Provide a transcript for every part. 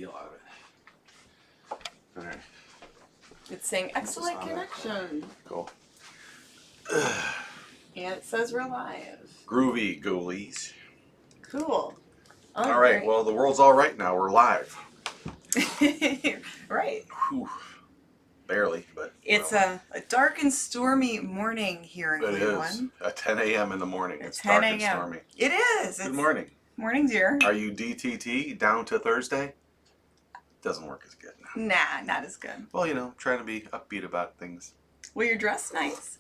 deal out of it. All right. It's saying excellent connection. Cool. And it says we're live. Groovy ghoulies. Cool. All right. Well, the world's all right now. We're live. Right. Whew. Barely, but it's a dark and stormy morning here in Cleveland. It is. At 10 a.m. in the morning. It's 10 dark and stormy. It is. Good morning. Morning, dear. Are you DTT down to Thursday? Doesn't work as good. Nah, not as good. Well, you know, trying to be upbeat about things. Well, you're dressed nice.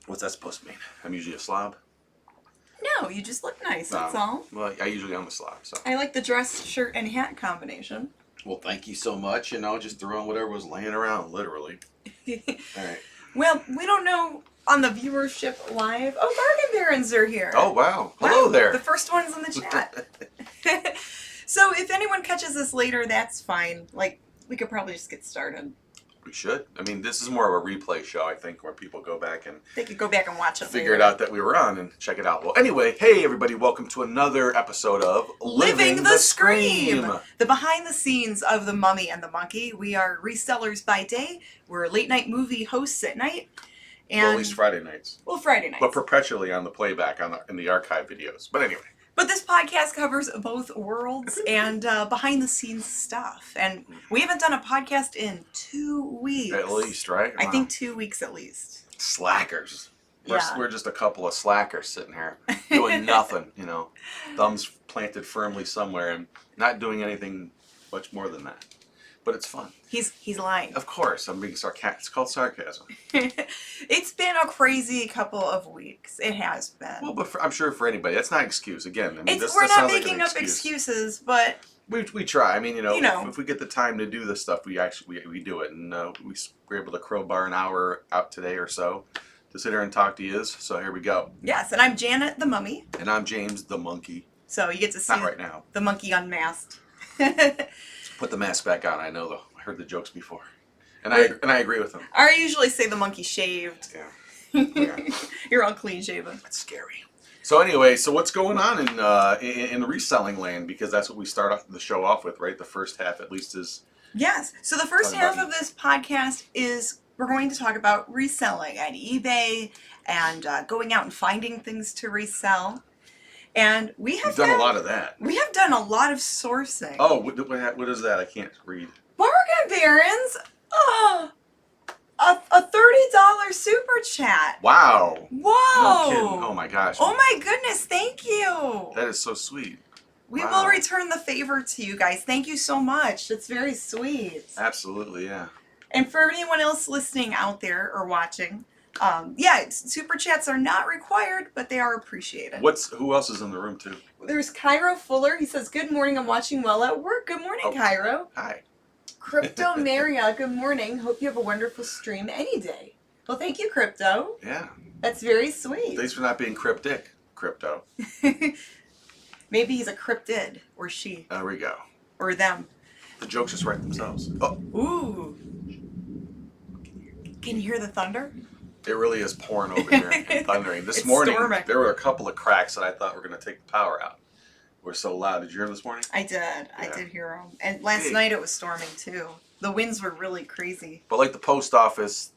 What's that supposed to mean? I'm usually a slob? No, you just look nice, that's all. Well, I usually am a slob, so. I like the dress, shirt, and hat combination. Well, thank you so much. You know, just threw on whatever was laying around, literally. All right. Well, we don't know on the viewership live. Oh, Bargain Barons are here. Oh, wow. Hello there. The first ones in the chat. So if anyone catches this later, that's fine. Like, we could probably just get started. We should. I mean, this is more of a replay show, I think, where people go back and... They could go back and watch it figure it out that we were on and check it out. Well, anyway, hey, everybody. Welcome to another episode of Living the Scream. The behind the scenes of the Mummy and the Monkey. We are resellers by day. We're late night movie hosts at night. And well, at least Friday nights. Well, Friday nights. But perpetually on the playback in the archive videos. But anyway. But this podcast covers both worlds and behind the scenes stuff. And we haven't done a podcast in 2 weeks. At least, right? I think 2 weeks at least. Slackers. Yeah. We're just a couple of slackers sitting here doing nothing, you know. Thumbs planted firmly somewhere and not doing anything much more than that. But it's fun. He's lying. Of course, I'm being sarcastic. It's called sarcasm. It's been a crazy couple of weeks. It has been. Well, but I'm sure for anybody, that's not an excuse. Again, I mean, we're not making up excuses, but we try. I mean, you know. If we get the time to do this stuff, we do it, and we're able to crowbar an hour out today or so to sit here and talk to you. So here we go. Yes, and I'm Janet the Mummy. And I'm James the Monkey. So you get to see not right now. The monkey unmasked. Put the mask back on. I know, though. I heard the jokes before, and I agree with them. I usually say the monkey shaved. Yeah. You're all clean shaven. That's scary. So anyway, so what's going on in the reselling land? Because that's what we start off the show off with, right? The first half, at least, is. Yes. So the first half of this podcast is we're going to talk about reselling at eBay and going out and finding things to resell. And we've done a lot of that. We have done a lot of sourcing. Oh, what is that? I can't read. Bargain Barons. Oh, a $30 super chat. Wow. Whoa. No kidding. Oh my gosh. Oh my goodness. Thank you. That is so sweet. We will return the favor to you guys. Thank you so much. That's very sweet. Absolutely, yeah. And for anyone else listening out there or watching, super chats are not required, but they are appreciated. Who else is in the room too? There's Cairo Fuller. He says, "Good morning. I'm watching while at work." Good morning, Cairo. Hi. Crypto Maria. Good morning. Hope you have a wonderful stream any day. Well, thank you, Crypto. Yeah. That's very sweet. Thanks for not being cryptic, Crypto. Maybe he's a cryptid, or she. There we go. Or them. The jokes just write themselves. Oh. Ooh. Can you hear the thunder? It really is pouring over here and thundering. This morning, storming. There were a couple of cracks that I thought were going to take the power out. We're so loud. Did you hear them this morning? I did. Yeah. I did hear them. And last night it was storming too. The winds were really crazy. But like the post office,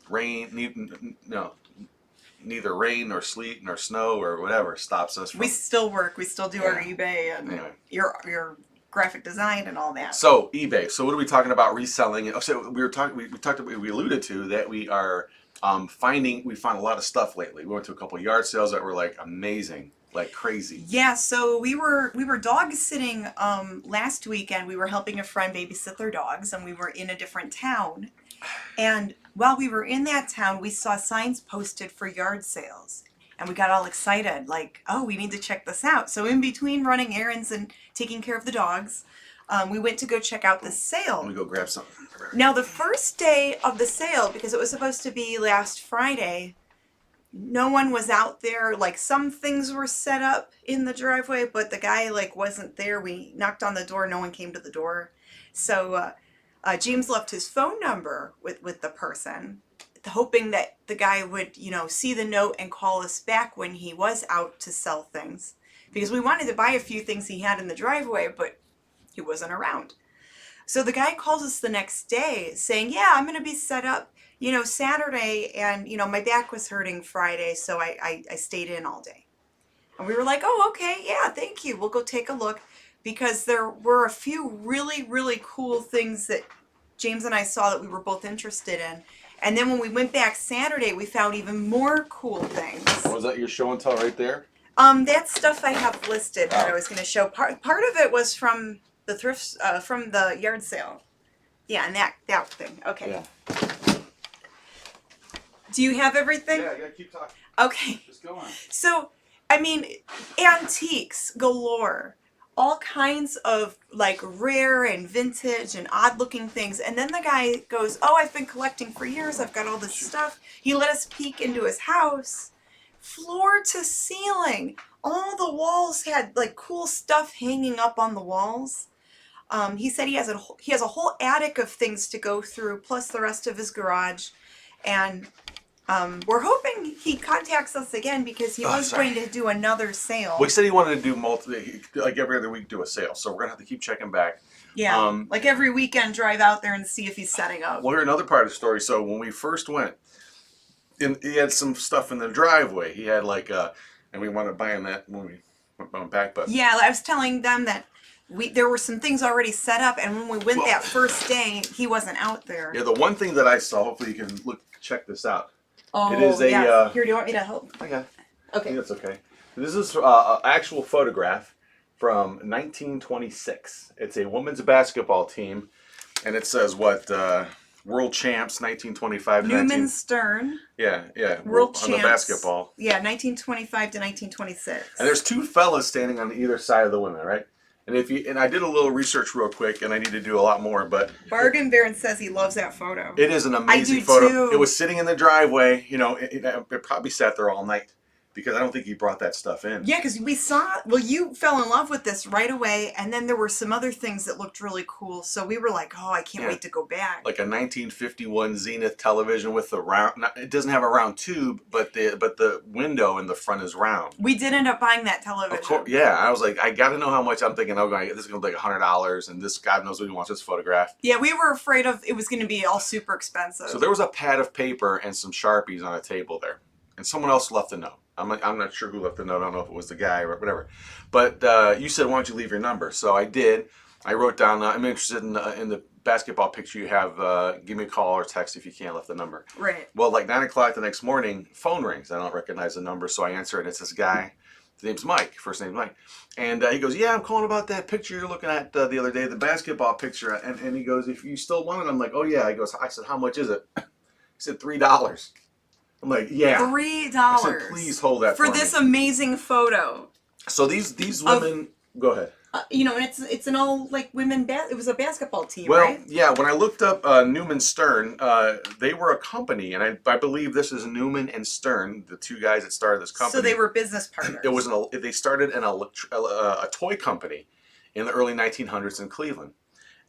neither rain nor sleet nor snow or whatever stops us from... We still work. We still do our eBay and your graphic design and all that. So eBay. So what are we talking about reselling? So we alluded to that we are we found a lot of stuff lately. We went to a couple of yard sales that were like amazing, like crazy. Yeah, so we were dog sitting last weekend. We were helping a friend babysit their dogs, and we were in a different town. And while we were in that town, we saw signs posted for yard sales. And we got all excited, like, oh, we need to check this out. So in between running errands and taking care of the dogs, we went to go check out the sale. Let me go grab something. Now, the first day of the sale, because it was supposed to be last Friday, no one was out there. Like, some things were set up in the driveway, but the guy, like, wasn't there. We knocked on the door. No one came to the door. So James left his phone number with the person, hoping that the guy would, see the note and call us back when he was out to sell things. Because we wanted to buy a few things he had in the driveway, but he wasn't around. So the guy calls us the next day saying, yeah, I'm going to be set up, you know, Saturday, and, you know, my back was hurting Friday, so I stayed in all day. And we were like, oh, okay, yeah, thank you. We'll go take a look, because there were a few really, really cool things that James and I saw that we were both interested in. And then when we went back Saturday, we found even more cool things. Was that your show and tell right there? That stuff I have listed that I was going to show. Part of it was from the from the yard sale. Yeah, and that thing. Okay. Yeah. Do you have everything? Yeah, you gotta keep talking. Okay. Just go on. So, I mean, antiques galore. All kinds of like rare and vintage and odd looking things. And then the guy goes, oh, I've been collecting for years. I've got all this stuff. He let us peek into his house. Floor to ceiling. All the walls had like cool stuff hanging up on the walls. He said he has a whole attic of things to go through, plus the rest of his garage. And we're hoping he contacts us again, because he was going to do another sale. Well, he said he wanted to do like every other week, do a sale. So we're gonna have to keep checking back. Yeah, like every weekend, drive out there and see if he's setting up. Well, here's another part of the story. So when we first went, he had some stuff in the driveway. He had like, and we wanted to buy him that when we went back. But yeah, I was telling them that there were some things already set up, and when we went that first day, he wasn't out there. Yeah, the one thing that I saw, hopefully you can check this out. Oh, it is a, yeah. Here, do you want me to help? Okay. Okay. I think that's okay. This is an actual photograph from 1926. It's a women's basketball team, and it says what, world champs 1925 to Newman Stern. Yeah, World on champs. the basketball. Yeah, 1925 to 1926. And there's two fellas standing on either side of the women, right? And I did a little research real quick, and I need to do a lot more, but Bargain Baron says he loves that photo. it is an amazing photo. It was sitting in the driveway. You know, it probably sat there all night, because I don't think he brought that stuff in. Yeah, because we saw, well, you fell in love with this right away, and then there were some other things that looked really cool, so we were like, oh, I can't wait to go back. Like a 1951 Zenith television with the round, it doesn't have a round tube, but the window in the front is round. We did end up buying that television. Of course, yeah. I was like, I got to know how much. I'm thinking, oh, this is going to be like $100, and this, God knows what he wants this photograph. Yeah, we were afraid of it was going to be all super expensive. So there was a pad of paper and some Sharpies on a table there, and someone else left a note. I'm not sure who left the note. I don't know if it was the guy or whatever. But you said, why don't you leave your number? So I did. I wrote down, I'm interested in the basketball picture you have. Give me a call or text if you can't, left the number. Right. Well, like 9 o'clock the next morning, phone rings. I don't recognize the number, so I answer it. It's this guy. His name's Mike. First name's Mike. And he goes, yeah, I'm calling about that picture you're looking at the other day, the basketball picture. And he goes, if you still want it, I'm like, oh, yeah. I said, how much is it? He said, $3. I'm like, yeah. $3. I said, please hold that for this amazing photo. So these women, go ahead. You know, and it's an all like women. It was a basketball team, well, right? Yeah. When I looked up Newman Stern, they were a company, and I believe this is Newman and Stern, the two guys that started this company. So they were business partners. It was they started a toy company in the early 1900s in Cleveland.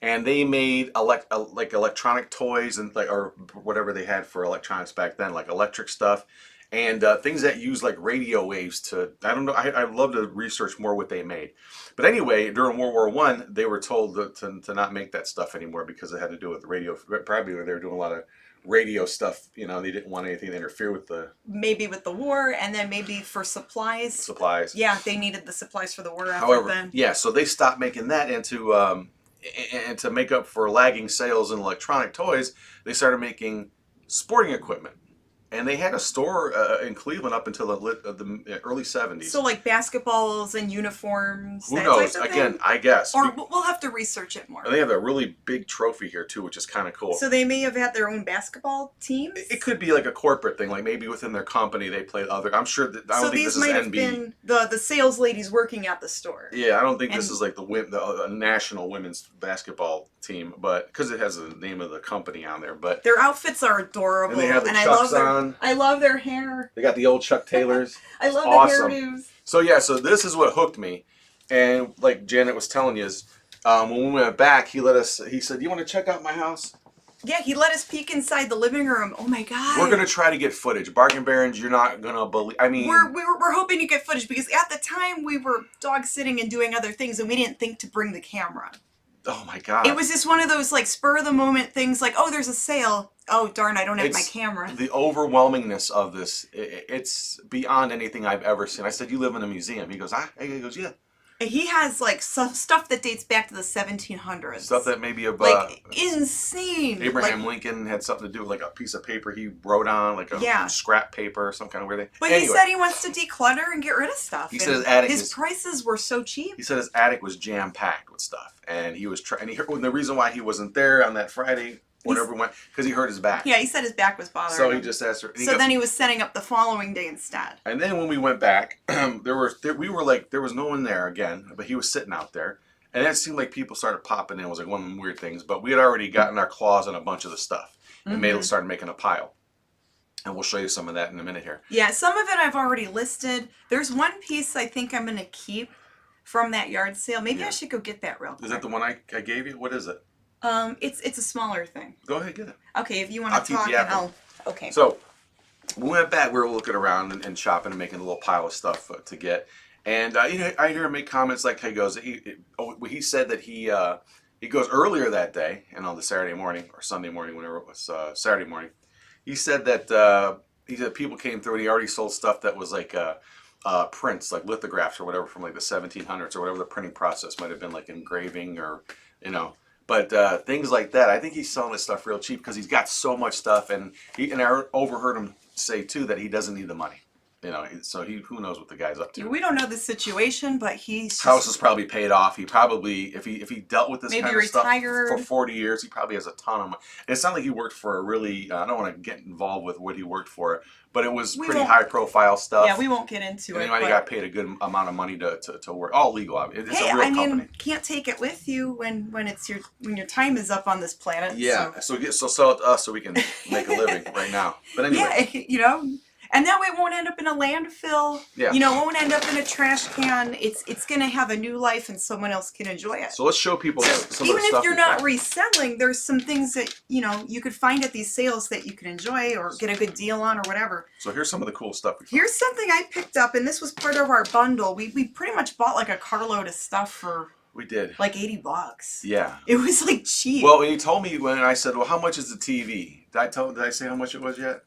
And they made like electronic toys and or whatever they had for electronics back then, like electric stuff, and things that use like radio waves to. I don't know. I'd love to research more what they made. But anyway, during World War I, they were told to not make that stuff anymore because it had to do with the radio. Probably they were doing a lot of radio stuff. You know, they didn't want anything to interfere with the. Maybe with the war, and then maybe for supplies. Supplies. Yeah, they needed the supplies for the war. However, then. Yeah, so they stopped making that into. And to make up for lagging sales in electronic toys, they started making sporting equipment. And they had a store in Cleveland up until the early 70s. So like basketballs and uniforms. Who knows? Again, I guess. Or we'll have to research it more. And they have a really big trophy here too, which is kind of cool. So they may have had their own basketball teams? It could be like a corporate thing, like maybe within their company they played other. I'm sure that I don't think this is NB. So these might have been the sales ladies working at the store. Yeah, I don't think this is like the national women's basketball team, but because it has the name of the company on there. But their outfits are adorable, and they have the Chucks on. I love their hair. They got the old Chuck Taylors. I love the hairdos. So yeah, so this is what hooked me, and like Janet was telling you, is when we went back, he said, "You want to check out my house?" Yeah, he let us peek inside the living room. Oh my God. We're gonna try to get footage. Bargain Barons, you're not gonna believe. I mean, we're hoping to get footage because at the time we were dog sitting and doing other things, and we didn't think to bring the camera. Oh my God. It was just one of those like spur of the moment things like, oh, there's a sale. Oh, darn, I don't have my camera. The overwhelmingness of this, it's beyond anything I've ever seen. I said, you live in a museum. He goes, he goes, yeah. He has like stuff that dates back to the 1700s. Stuff that maybe like insane. Abraham Lincoln had something to do with like a piece of paper he wrote on, like a scrap paper or some kind of weird thing. But anyway, he said he wants to declutter and get rid of stuff. He said his attic. His prices were so cheap. He said his attic was jam packed with stuff, and he was trying. And the reason why he wasn't there on that Friday. Whatever went, because he hurt his back. Yeah, he said his back was bothering him. So he just asked her. So then he was setting up the following day instead. And then when we went back, there was no one there again, but he was sitting out there. And it seemed like people started popping in. It was like one of them weird things. But we had already gotten our claws on a bunch of the stuff and started making a pile. And we'll show you some of that in a minute here. Yeah, some of it I've already listed. There's one piece I think I'm going to keep from that yard sale. Maybe I should go get that real quick. Is that the one I gave you? What is it? It's a smaller thing. Go ahead, get it. Okay, if you want to talk, and I'll. Okay. So, we went back. We were looking around and shopping and making a little pile of stuff to get. And I hear him make comments like, he said that he goes earlier that day, and on the Saturday morning or Sunday morning, whenever it was Saturday morning, he said that people came through and he already sold stuff that was like prints, like lithographs or whatever from like the 1700s or whatever the printing process might have been, like engraving or But things like that, I think he's selling this stuff real cheap because he's got so much stuff, and I overheard him say too that he doesn't need the money. So who knows what the guy's up to. We don't know the situation, but he's house is probably paid off. He probably, if he dealt with this kind of stuff for 40 years, he probably has a ton of money. And it's not like he worked for a really, I don't want to get involved with what he worked for, but it was pretty high profile stuff. Yeah, we won't get into it. And he got paid a good amount of money to work. All legal. It's a real company. Can't take it with you when your time is up on this planet. Yeah, so sell it to us so we can make a living right now. But anyway. Yeah, and that way it won't end up in a landfill. Yeah. It won't end up in a trash can. It's going to have a new life and someone else can enjoy it. So let's show people some of the stuff. Even if you're not reselling, there's some things that, you could find at these sales that you can enjoy or get a good deal on or whatever. So here's some of the cool stuff. Here's something I picked up, and this was part of our bundle. We pretty much bought like a carload of stuff for... We did. Like $80. Yeah. It was like cheap. Well, when he told me, when I said, well, how much is the TV? Did I say how much it was yet?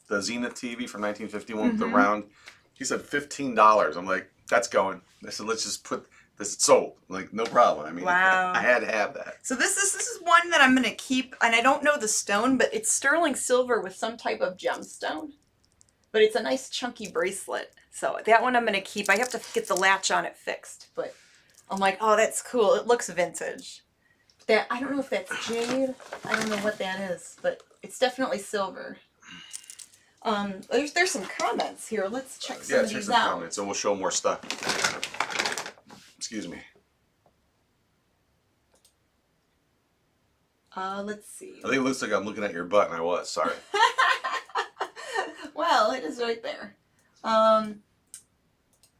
The Zenith TV from 1951 with the round. He said $15. I'm like, that's going. I said, let's just put this sold. Like, no problem. I mean, wow. I had to have that. So this is one that I'm going to keep, and I don't know the stone, but it's sterling silver with some type of gemstone. But it's a nice chunky bracelet. So that one I'm going to keep. I have to get the latch on it fixed, but I'm like, oh, that's cool. It looks vintage. I don't know if that's jade. I don't know what that is, but it's definitely silver. There's some comments here. Let's check some of these out. Comments, and we'll show more stuff. Excuse me. Let's see. I think it looks like I'm looking at your butt, and I was. Sorry. Well, it is right there.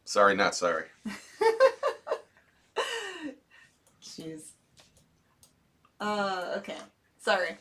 Sorry, not sorry. Jeez. Okay. Sorry.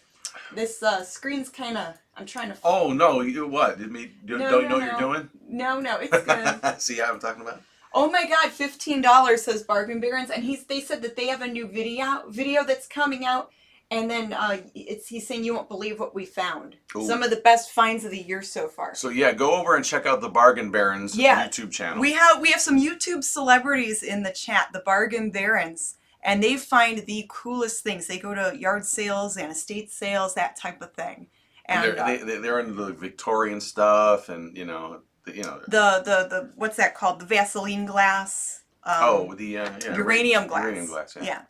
This screen's kind of... I'm trying to... Oh, no. You what? Don't you know what you're doing? No, it's good. See how I'm talking about? Oh my God, $15 says Bargain Barons. And they said that they have a new video that's coming out. And then he's saying you won't believe what we found. Ooh. Some of the best finds of the year so far. So yeah, go over and check out the Bargain Barons YouTube channel. We have some YouTube celebrities in the chat, the Bargain Barons. And they find the coolest things. They go to yard sales and estate sales, that type of thing. And they're into the Victorian stuff, and the what's that called? The Vaseline glass. Uranium glass. Uranium glass. Yeah.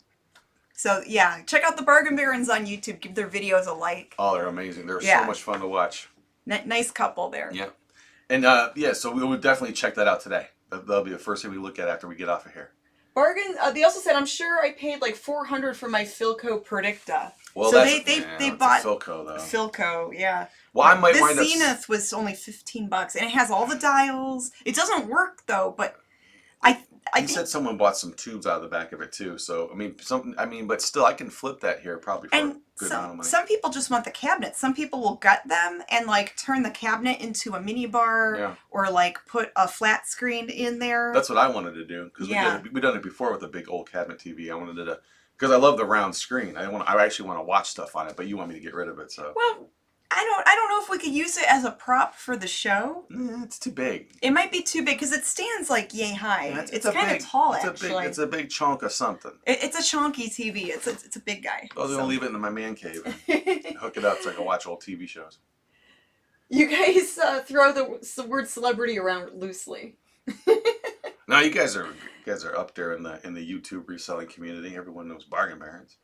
So yeah, check out the Bargain Barons on YouTube. Give their videos a like. Oh, they're amazing. They're so much fun to watch. Nice couple there. Yeah. And so we would definitely check that out today. That'll be the first thing we look at after we get off of here. Bargain. They also said, I'm sure I paid like $400 for my Philco Predicta. Well, so they bought Philco though. Philco, yeah. Well, I might wind up. This Zenith was only $15, and it has all the dials. It doesn't work though, but I He think, said someone bought some tubes out of the back of it too. So I mean, something. I mean, but still, I can flip that here probably for a and good amount of money. some people just want the cabinet. Some people will gut them and like turn the cabinet into a mini bar, Yeah. or like put a flat screen in there. That's what I wanted to do because Yeah. we done it before with a big old cabinet TV. I wanted to because I love the round screen. I actually want to watch stuff on it, but you want me to get rid of it, so. Well, I don't know if we could use it as a prop for the show. It's too big. It might be too big because it stands like yay high. Yeah, it's kind of tall, actually. It's a big chunk of something. It's a chonky TV. It's a big guy. I was gonna leave it in my man cave and hook it up so I can watch old TV shows. You guys throw the word celebrity around loosely. No, you guys are up there in the YouTube reselling community. Everyone knows Bargain Barons.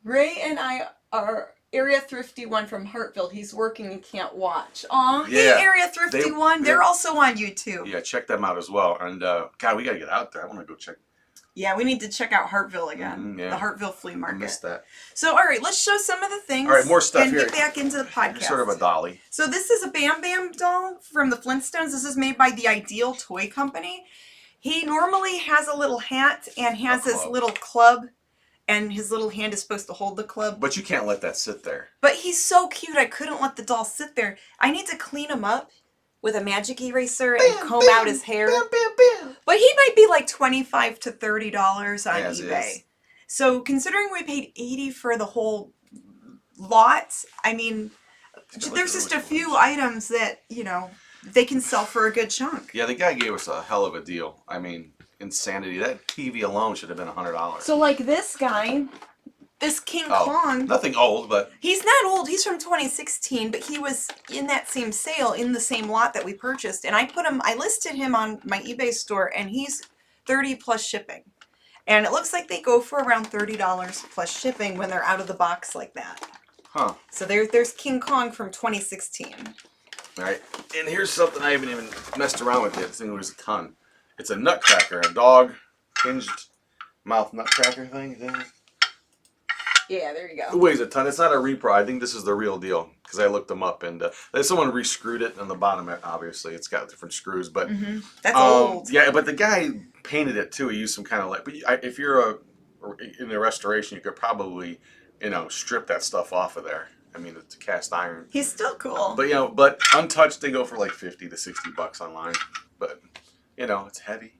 Ray and I are Area Thrifty One from Hartville. He's working and can't watch. Aw, Yeah, hey Area Thrifty One. They're also on YouTube. Yeah, check them out as well. And God, we gotta get out there. I want to go check. Yeah, we need to check out Hartville again. Yeah. The Hartville Flea Market. I missed that. So, all right, let's show some of the things. All right, more stuff and here. get back into the podcast. Sort of a dolly. So this is a Bam Bam doll from the Flintstones. This is made by the Ideal Toy Company. He normally has a little hat and has his little club, and his little hand is supposed to hold the club. But you can't let that sit there. But he's so cute, I couldn't let the doll sit there. I need to clean him up with a magic eraser and comb out his hair. But he might be like $25 to $30 on eBay. So considering we paid $80 for the whole lot, I mean, there's just a few items that, you know, they can sell for a good chunk. Yeah, the guy gave us a hell of a deal. I mean, insanity. That TV alone should have been $100. So like this guy, this King Kong. Nothing old, but He's not old. He's from 2016, but he was in that same sale in the same lot that we purchased. And I listed him on my eBay store, and he's $30 plus shipping. And it looks like they go for around $30 plus shipping when they're out of the box like that. Huh. So there's King Kong from 2016. All right. And here's something I haven't even messed around with yet. This thing weighs a ton. It's a nutcracker, a dog hinged mouth nutcracker thing. Yeah, there you go. It weighs a ton. It's not a repro. I think this is the real deal because I looked them up and someone re-screwed it on the bottom. Obviously, it's got different screws, but That's old. Yeah, but the guy painted it too. He used some kind of like. But if you're in the restoration, you could probably strip that stuff off of there. I mean, it's cast iron. He's still cool. But but untouched, they go for like $50 to $60 online. But it's heavy.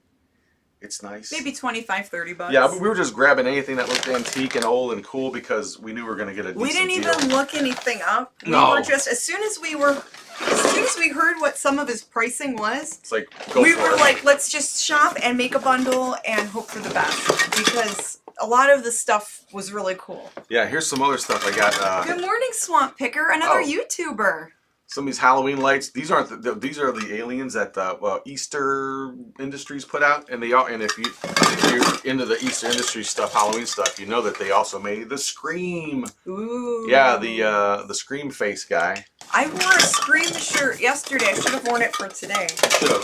It's nice. Maybe $25, $30. Yeah, but we were just grabbing anything that looked antique and old and cool because we knew we were going to get a decent We didn't deal. even look anything up. No. We were just as soon as we heard what some of his pricing was, It's like we were like, let's just shop and make a bundle and hope for the best because a lot of the stuff was really cool. Yeah, here's some other stuff I got. Good morning, Swamp Picker, another YouTuber. Some of these Halloween lights. These aren't. These are the aliens that Easter Industries put out, and they are. And if you're into the Easter Industries stuff, Halloween stuff, you know that they also made the Scream. Ooh. Yeah, the Scream face guy. I wore a Scream shirt yesterday. I should have worn it for today.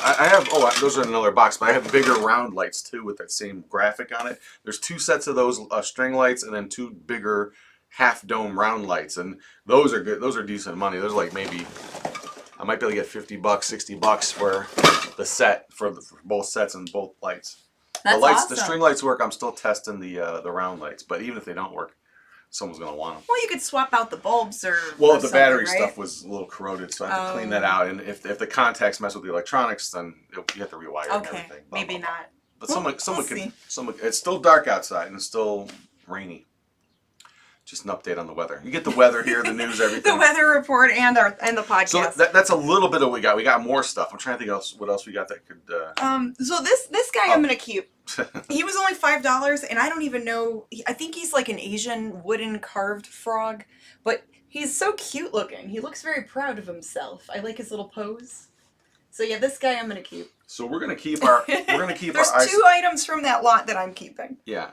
I have. Oh, those are in another box, but I have bigger round lights too with that same graphic on it. There's 2 sets of those string lights, and then 2 bigger half dome round lights, and those are good. Those are decent money. Those are like maybe I might be able to get $50, $60 for the set for both sets and both lights. That's the lights, awesome. the string lights work. I'm still testing the round lights, but even if they don't work, someone's gonna want them. Well, you could swap out the bulbs or the battery right? stuff was a little corroded, so I have to clean that out. And if the contacts mess with the electronics, then you have to rewire and everything. Maybe not. But We'll someone see. it's still dark outside and it's still rainy. Just an update on the weather. You get the weather here, the news, everything. The weather report and the podcast. So that's a little bit of what we got. We got more stuff. I'm trying to think what else we got that could. So this guy I'm gonna keep. He was only $5, and I don't even know. I think he's like an Asian wooden carved frog, but he's so cute looking. He looks very proud of himself. I like his little pose. So yeah, this guy I'm gonna keep. So we're gonna keep our. There's 2 items from that lot that I'm keeping. Yeah.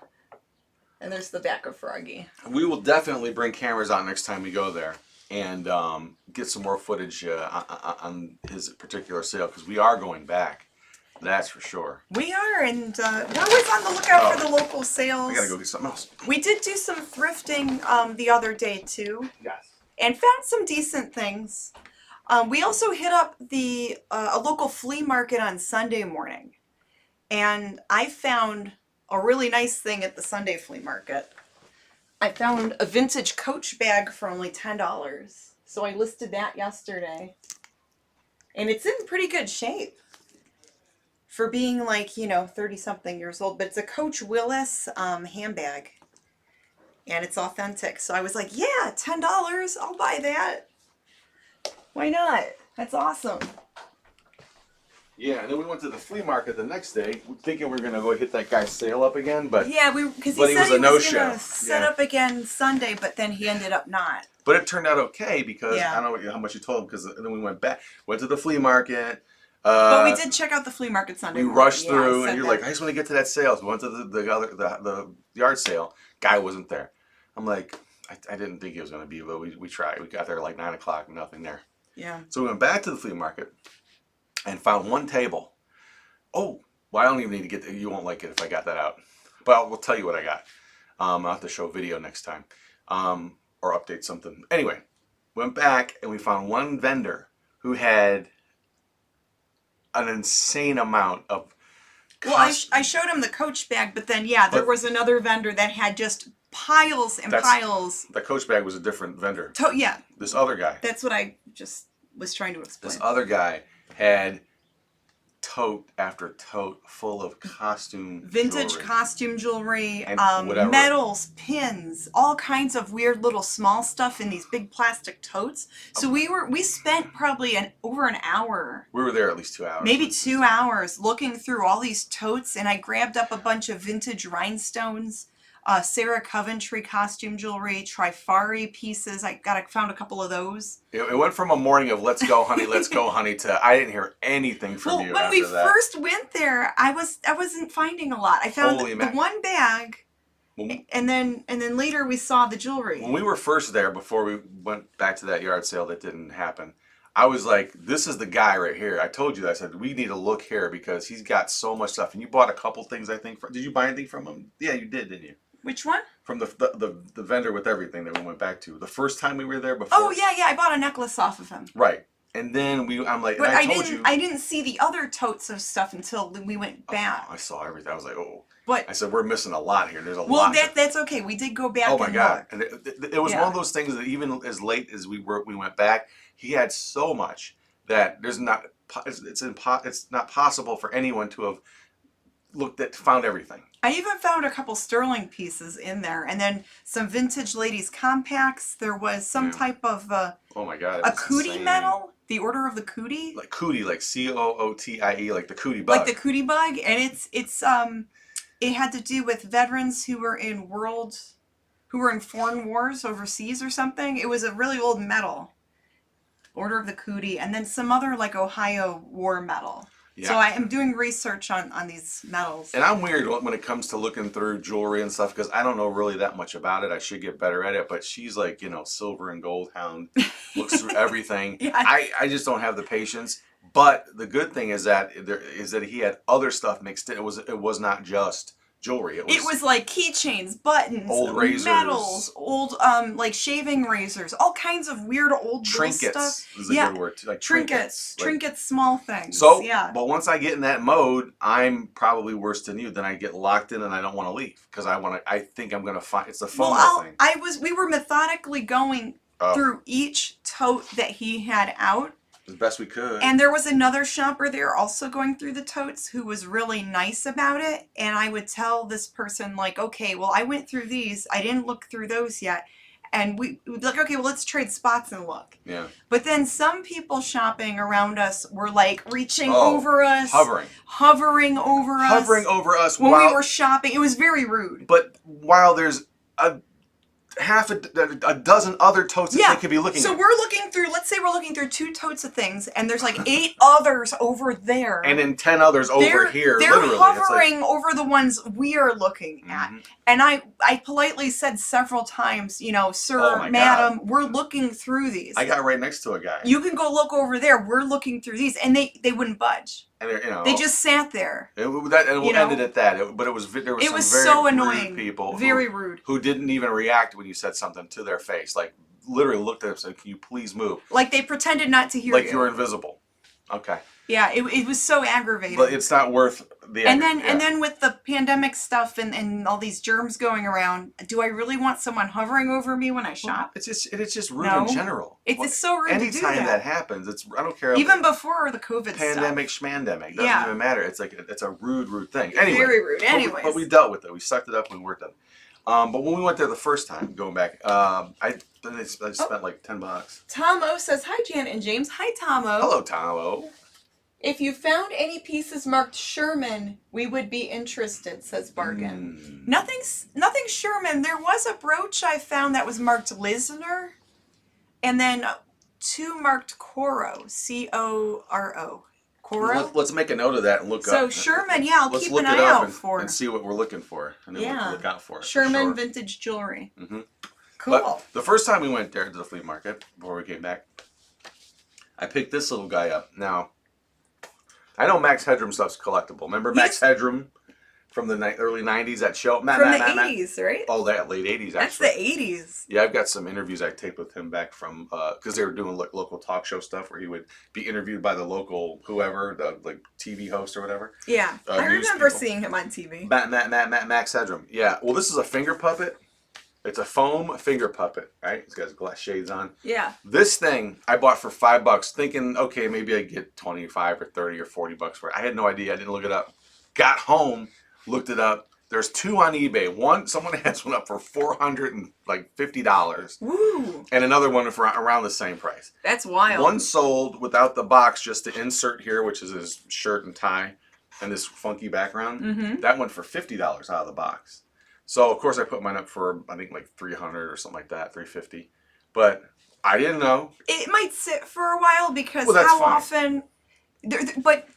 And there's the back of Froggy. We will definitely bring cameras out next time we go there and get some more footage on his particular sale because we are going back. That's for sure. We are, and we're always on the lookout for the local sales. I gotta go get something else. We did do some thrifting the other day too. Yes. And found some decent things. We also hit up a local flea market on Sunday morning. and I found a really nice thing at the Sunday flea market. I found a vintage Coach bag for only $10. So I listed that yesterday. And it's in pretty good shape for being like, you know, 30-something years old. But it's a Coach Willis handbag. And it's authentic. So I was like, yeah, $10. I'll buy that. Why not? That's awesome. Yeah, and then we went to the flea market the next day, thinking we were gonna go hit that guy's sale up again, but Yeah, because but he he said was a he was no-show. gonna set up again Sunday, but then he ended up not. But it turned out okay because Yeah. I don't know how much you told him, because then we went back, went to the flea market. But we did check out the flea market Sunday. We morning. rushed Yeah, through, I and you're said like, that. I just want to get to that sale. So we went to the yard sale. Guy wasn't there. I'm like, I didn't think he was gonna be, but we tried. We got there like 9 o'clock, nothing there. Yeah. So we went back to the flea market and found one table. Oh, well, I don't even need to get there. You won't like it if I got that out. But we'll tell you what I got. I'll have to show video next time. Or update something. Anyway, went back and we found one vendor who had an insane amount of Well, I showed him the Coach bag, but then, yeah, there was another vendor that had just piles and piles. The Coach bag was a different vendor. Yeah. This other guy. That's what I just was trying to explain. This other guy had tote after tote full of costume vintage jewelry. Costume jewelry, And whatever. medals, pins, all kinds of weird little small stuff in these big plastic totes. So we spent probably over an hour. We were there at least 2 hours. Maybe 2 hours looking through all these totes, and I grabbed up a bunch of vintage rhinestones, Sarah Coventry costume jewelry, Trifari pieces. I found a couple of those. It went from a morning of "Let's go, honey, let's go, honey" to I didn't hear anything from you When after we that. first went there, I wasn't finding a lot. I found the one bag, and then later we saw the jewelry. When we were first there, before we went back to that yard sale that didn't happen, I was like, "This is the guy right here." I told you that. I said, "We need to look here because he's got so much stuff." And you bought a couple things, I think. Did you buy anything from him? Yeah, you did, didn't you? Which one? From the vendor with everything that we went back to. The first time we were there before. Oh yeah, I bought a necklace off of him. Right. And then I'm like, but and I didn't see the other totes of stuff until we went back. Oh, I saw everything. I was like, oh. But I said, we're missing a lot here. There's a lot. Well, that's okay. We did go back. Oh my and God! look. And it was one of those things that even as late as we went back, he had so much that it's not possible for anyone to have found everything. I even found a couple sterling pieces in there, and then some vintage ladies compacts. There was some type of oh my God, a cootie medal, the Order of the Cootie, like cootie, like COOTIE, like the cootie bug, like the cootie bug, and it had to do with veterans who were in foreign wars overseas or something. It was a really old medal, Order of the Cootie, and then some other like Ohio War medal. Yeah. So I am doing research on these medals. And I'm weird when it comes to looking through jewelry and stuff because I don't know really that much about it. I should get better at it. But she's like, silver and gold hound, looks through everything. Yeah. I just don't have the patience. But the good thing is that he had other stuff mixed in. It was not just jewelry. It was like keychains, buttons, old razors, medals, old like shaving razors, all kinds of weird old trinkets. Stuff. Is a good word too. Like trinkets, small things. So, yeah. But once I get in that mode, I'm probably worse than you. Then I get locked in and I don't want to leave because I think I'm gonna find it's a FOMO thing. We were methodically going through each tote that he had out. As best we could. And there was another shopper there also going through the totes who was really nice about it. And I would tell this person, like, okay, well, I went through these. I didn't look through those yet. And we would be like, okay, well, let's trade spots and look. Yeah. But then some people shopping around us were like reaching over us. Hovering over us. Hovering over us. When we were shopping. It was very rude. But while there's half a dozen other totes that they could be looking at. So we're looking through, let's say we're looking through 2 totes of things, and there's like 8 others over there. And then 10 others over here, they're literally. Hovering over the ones we are looking at. Mm-hmm. And I politely said several times, sir, madam, we're looking through these. I got right next to a guy. You can go look over there. We're looking through these. And they wouldn't budge. And they just sat there. It ended at that. There was some very so annoying. Rude people. Very rude. Who didn't even react when you said something to their face. Like, literally looked at them and said, "Can you please move?" Like they pretended not to hear you. Like you were invisible. Okay. Yeah, it was so aggravating. But it's not worth the. And then with the pandemic stuff and all these germs going around, do I really want someone hovering over me when I shop? It's just rude in general. It's so rude to do that. Anytime that happens, I don't care. Even before the COVID pandemic, stuff. schmandemic, doesn't even matter. It's like it's a rude thing. Anyway, very rude. Anyways, but we dealt with it. We sucked it up and we worked on it. But when we went there the first time, going back, I spent like $10. Tomo says, hi, Janet and James. Hi, Tomo. Hello, Tomo. If you found any pieces marked Sherman, we would be interested, says Bargain. Nothing Sherman. There was a brooch I found that was marked Lisner, and then 2 marked Coro, C-O-R-O. Coro? Let's make a note of that and look up. So Sherman, yeah, I'll keep an eye out for. And see what we're looking for. And then we'll look out for it. Sherman vintage jewelry. Mm-hmm. Cool. But the first time we went there to the flea market, before we came back, I picked this little guy up. Now, I know Max Headroom stuff's collectible. Remember Max Headroom from the early 90s, that show? From the 80s, right? Oh, that late 80s, That's actually. the 80s. Yeah, I've got some interviews I taped with him back from, because they were doing local talk show stuff where he would be interviewed by the local whoever, the TV host or whatever. Yeah, I remember seeing him on TV. Max Headroom. Yeah, well, this is a finger puppet. It's a foam finger puppet, right? It's got glass shades on. Yeah. This thing I bought for $5, thinking, okay, maybe I get 25 or 30 or 40 bucks for it. I had no idea. I didn't look it up. Got home, looked it up. There's 2 on eBay. Someone has one up for $450. Woo! And another one for around the same price. That's wild. One sold without the box, just to insert here, which is his shirt and tie, and this funky background. Mm-hmm. That went for $50 out of the box. So, of course, I put mine up for, I think, like $300 or something like that, $350. But I didn't know. It might sit for a while because how often... But,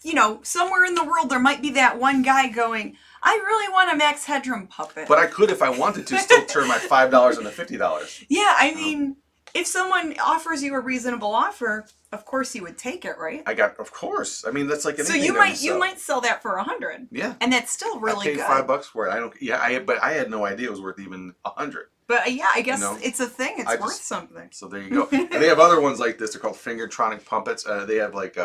somewhere in the world there might be that one guy going, I really want a Max Headroom puppet. But I could, if I wanted to, still turn my $5 into $50. Yeah, I mean, if someone offers you a reasonable offer, of course you would take it, right? Of course. I mean, that's like anything. So you might sell that for $100. Yeah. And that's still really good. I paid $5 for it. But I had no idea it was worth even $100. But yeah, I guess it's a thing. It's worth something. So there you go. And they have other ones like this. They're called Fingertronic puppets. They have like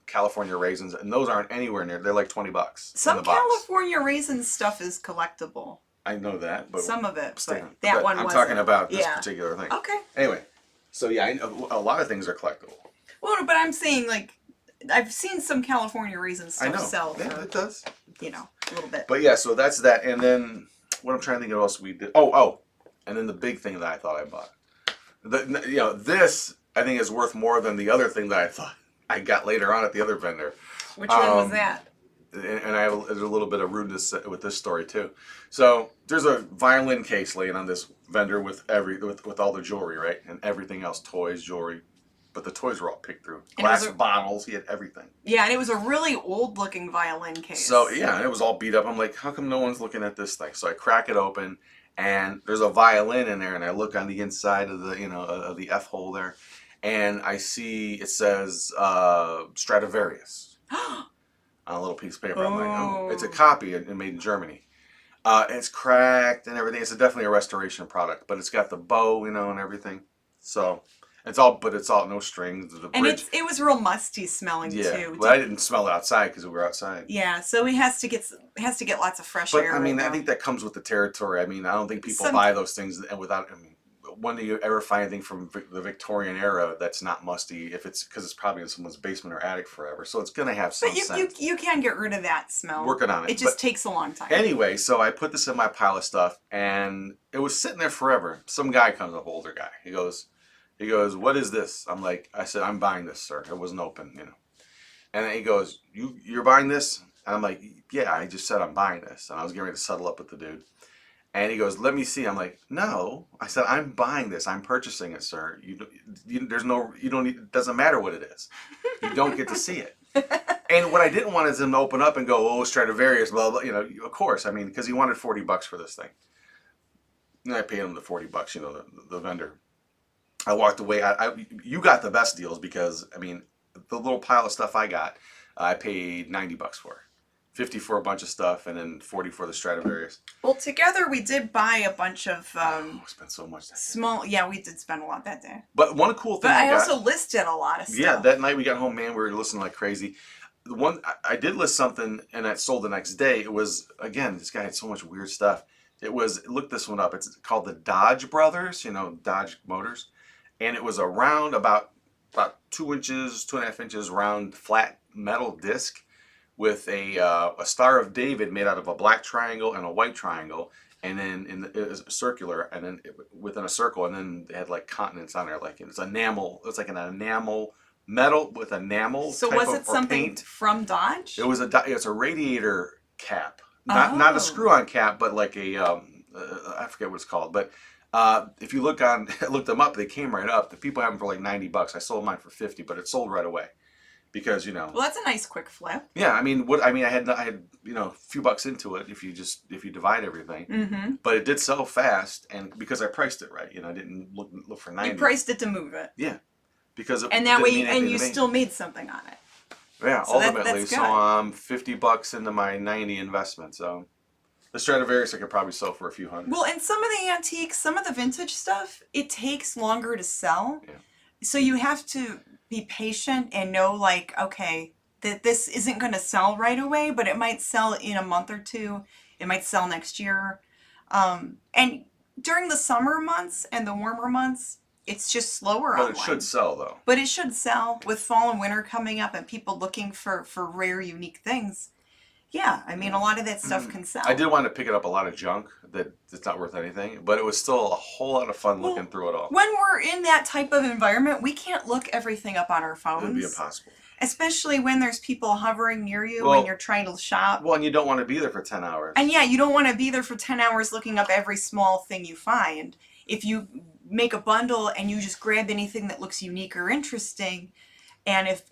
California raisins, and those aren't anywhere near. They're like $20. Some California raisin stuff is collectible. I know that, but some of it. I'm talking about this particular thing. Okay. Anyway, so yeah, I know a lot of things are collectible. Well, but I'm saying like I've seen some California raisin stuff sell for, it does. A little bit. But yeah, so that's that, and then what I'm trying to think of else we did. Oh, and then the big thing that I thought I bought. This I think is worth more than the other thing that I thought I got later on at the other vendor. Which one was that? And I have a little bit of rudeness with this story too. So there's a violin case laying on this vendor with all the jewelry, right, and everything else, toys, jewelry, but the toys were all picked through. Glass bottles, he had everything. Yeah, and it was a really old-looking violin case. So yeah, it was all beat up. I'm like, how come no one's looking at this thing? So I crack it open, and there's a violin in there, and I look on the inside of the of the F hole there, and I see it says Stradivarius. On a little piece of paper. I'm like, oh, it's a copy and made in Germany. It's cracked and everything. It's definitely a restoration product, but it's got the bow, and everything. So it's all no strings. And it was real musty smelling too. Yeah, but I didn't smell it outside because we were outside. Yeah, so he has to get lots of fresh air. But I mean, I think that comes with the territory. I mean, I don't think people buy those things and without. I mean, when do you ever find anything from the Victorian era that's not musty? If it's because it's probably in someone's basement or attic forever, so it's gonna have some scent. But you can get rid of that smell. Working on it. It just takes a long time. Anyway, so I put this in my pile of stuff, and it was sitting there forever. Some guy comes up, older guy. He goes, "What is this?" I said, "I'm buying this, sir. It wasn't open, And then he goes, "You're buying this?" And I'm like, "Yeah, I just said I'm buying this." And I was getting ready to settle up with the dude. And he goes, "Let me see." I'm like, "No." I said, "I'm buying this. I'm purchasing it, sir. It doesn't matter what it is. You don't get to see it." And what I didn't want is him to open up and go, "Oh, Stradivarius, blah, blah." Of course. I mean, because he wanted $40 for this thing. And I paid him the $40, the vendor. I walked away. You got the best deals because, I mean, the little pile of stuff I got, I paid $90 for. 50 for a bunch of stuff, and then 40 for the Stradivarius. Well, together we did buy a bunch of we spent so much that small. Yeah, we did spend a lot that day. But one cool thing. But I also listed a lot of stuff. Yeah, that night we got home, man, we were listening like crazy. the one I did list something and that sold the next day. It was, again, this guy had so much weird stuff. Look this one up. It's called the Dodge Brothers, Dodge Motors, and it was a round about 2 inches, 2.5 inches round flat metal disc with a Star of David made out of a black triangle and a white triangle, and then it was circular, and then within a circle, and then they had like continents on there, like it's enamel. It's like an enamel metal with enamel. So type was of, it or something paint. from Dodge? It's a radiator cap, not a screw-on cap, but like I forget what it's called, but. If you look them up, they came right up. The people have them for like $90. I sold mine for $50, but it sold right away because Well, that's a nice quick flip. Yeah, I had a few bucks into it if you divide everything, Mm-hmm. but it did sell fast, and because I priced it right, I didn't look for 90. You priced it to move it. Yeah, because and that way, you still made something on it. Yeah, so ultimately, that's so I'm $50 into my 90 investment, so. The Stradivarius I could probably sell for a few hundred. Well, and some of the antiques, some of the vintage stuff, it takes longer to sell. Yeah. So you have to be patient and know, like, okay, that this isn't going to sell right away, but it might sell in a month or two. It might sell next year. And during the summer months and the warmer months, it's just slower online. But it should sell, though. But it should sell with fall and winter coming up and people looking for rare, unique things. Yeah, I mean, a lot of that stuff can sell. I did want to pick it up a lot of junk that's not worth anything, but it was still a whole lot of fun looking through it all. When we're in that type of environment, we can't look everything up on our phones. It would be impossible. Especially when there's people hovering near you when you're trying to shop. Well, and you don't want to be there for 10 hours. And yeah, you don't want to be there for 10 hours looking up every small thing you find. If you make a bundle and you just grab anything that looks unique or interesting, and if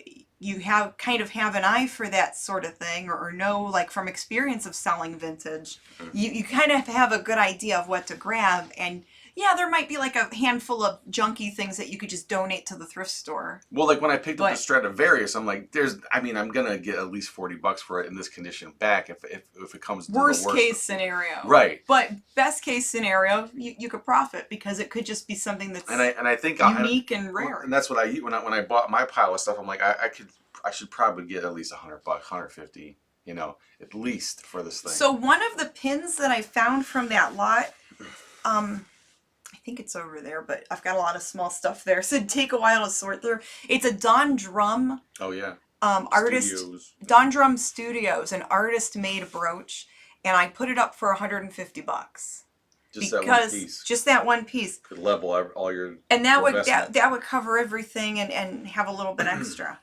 you have an eye for that sort of thing, or know, like, from experience of selling vintage, you kind of have a good idea of what to grab. And yeah, there might be like a handful of junky things that you could just donate to the thrift store. Well, like when I picked up the Stradivarius, I'm like, I'm gonna get at least $40 for it in this condition back if it comes to worst the worst case scenario. Right. But best case scenario, you could profit because it could just be something that's and I think unique and rare. And that's what when I bought my pile of stuff, I'm like, I should probably get at least $100, $150, at least for this thing. So one of the pins that I found from that lot, I think it's over there, but I've got a lot of small stuff there, so it'd take a while to sort through. It's a Don Drum. Oh yeah. Artist. Studios. Don Drum Studios, an artist made brooch, and I put it up for $150. Just that one piece. Just that one piece. Could level all your. And that would cover everything and have a little bit extra.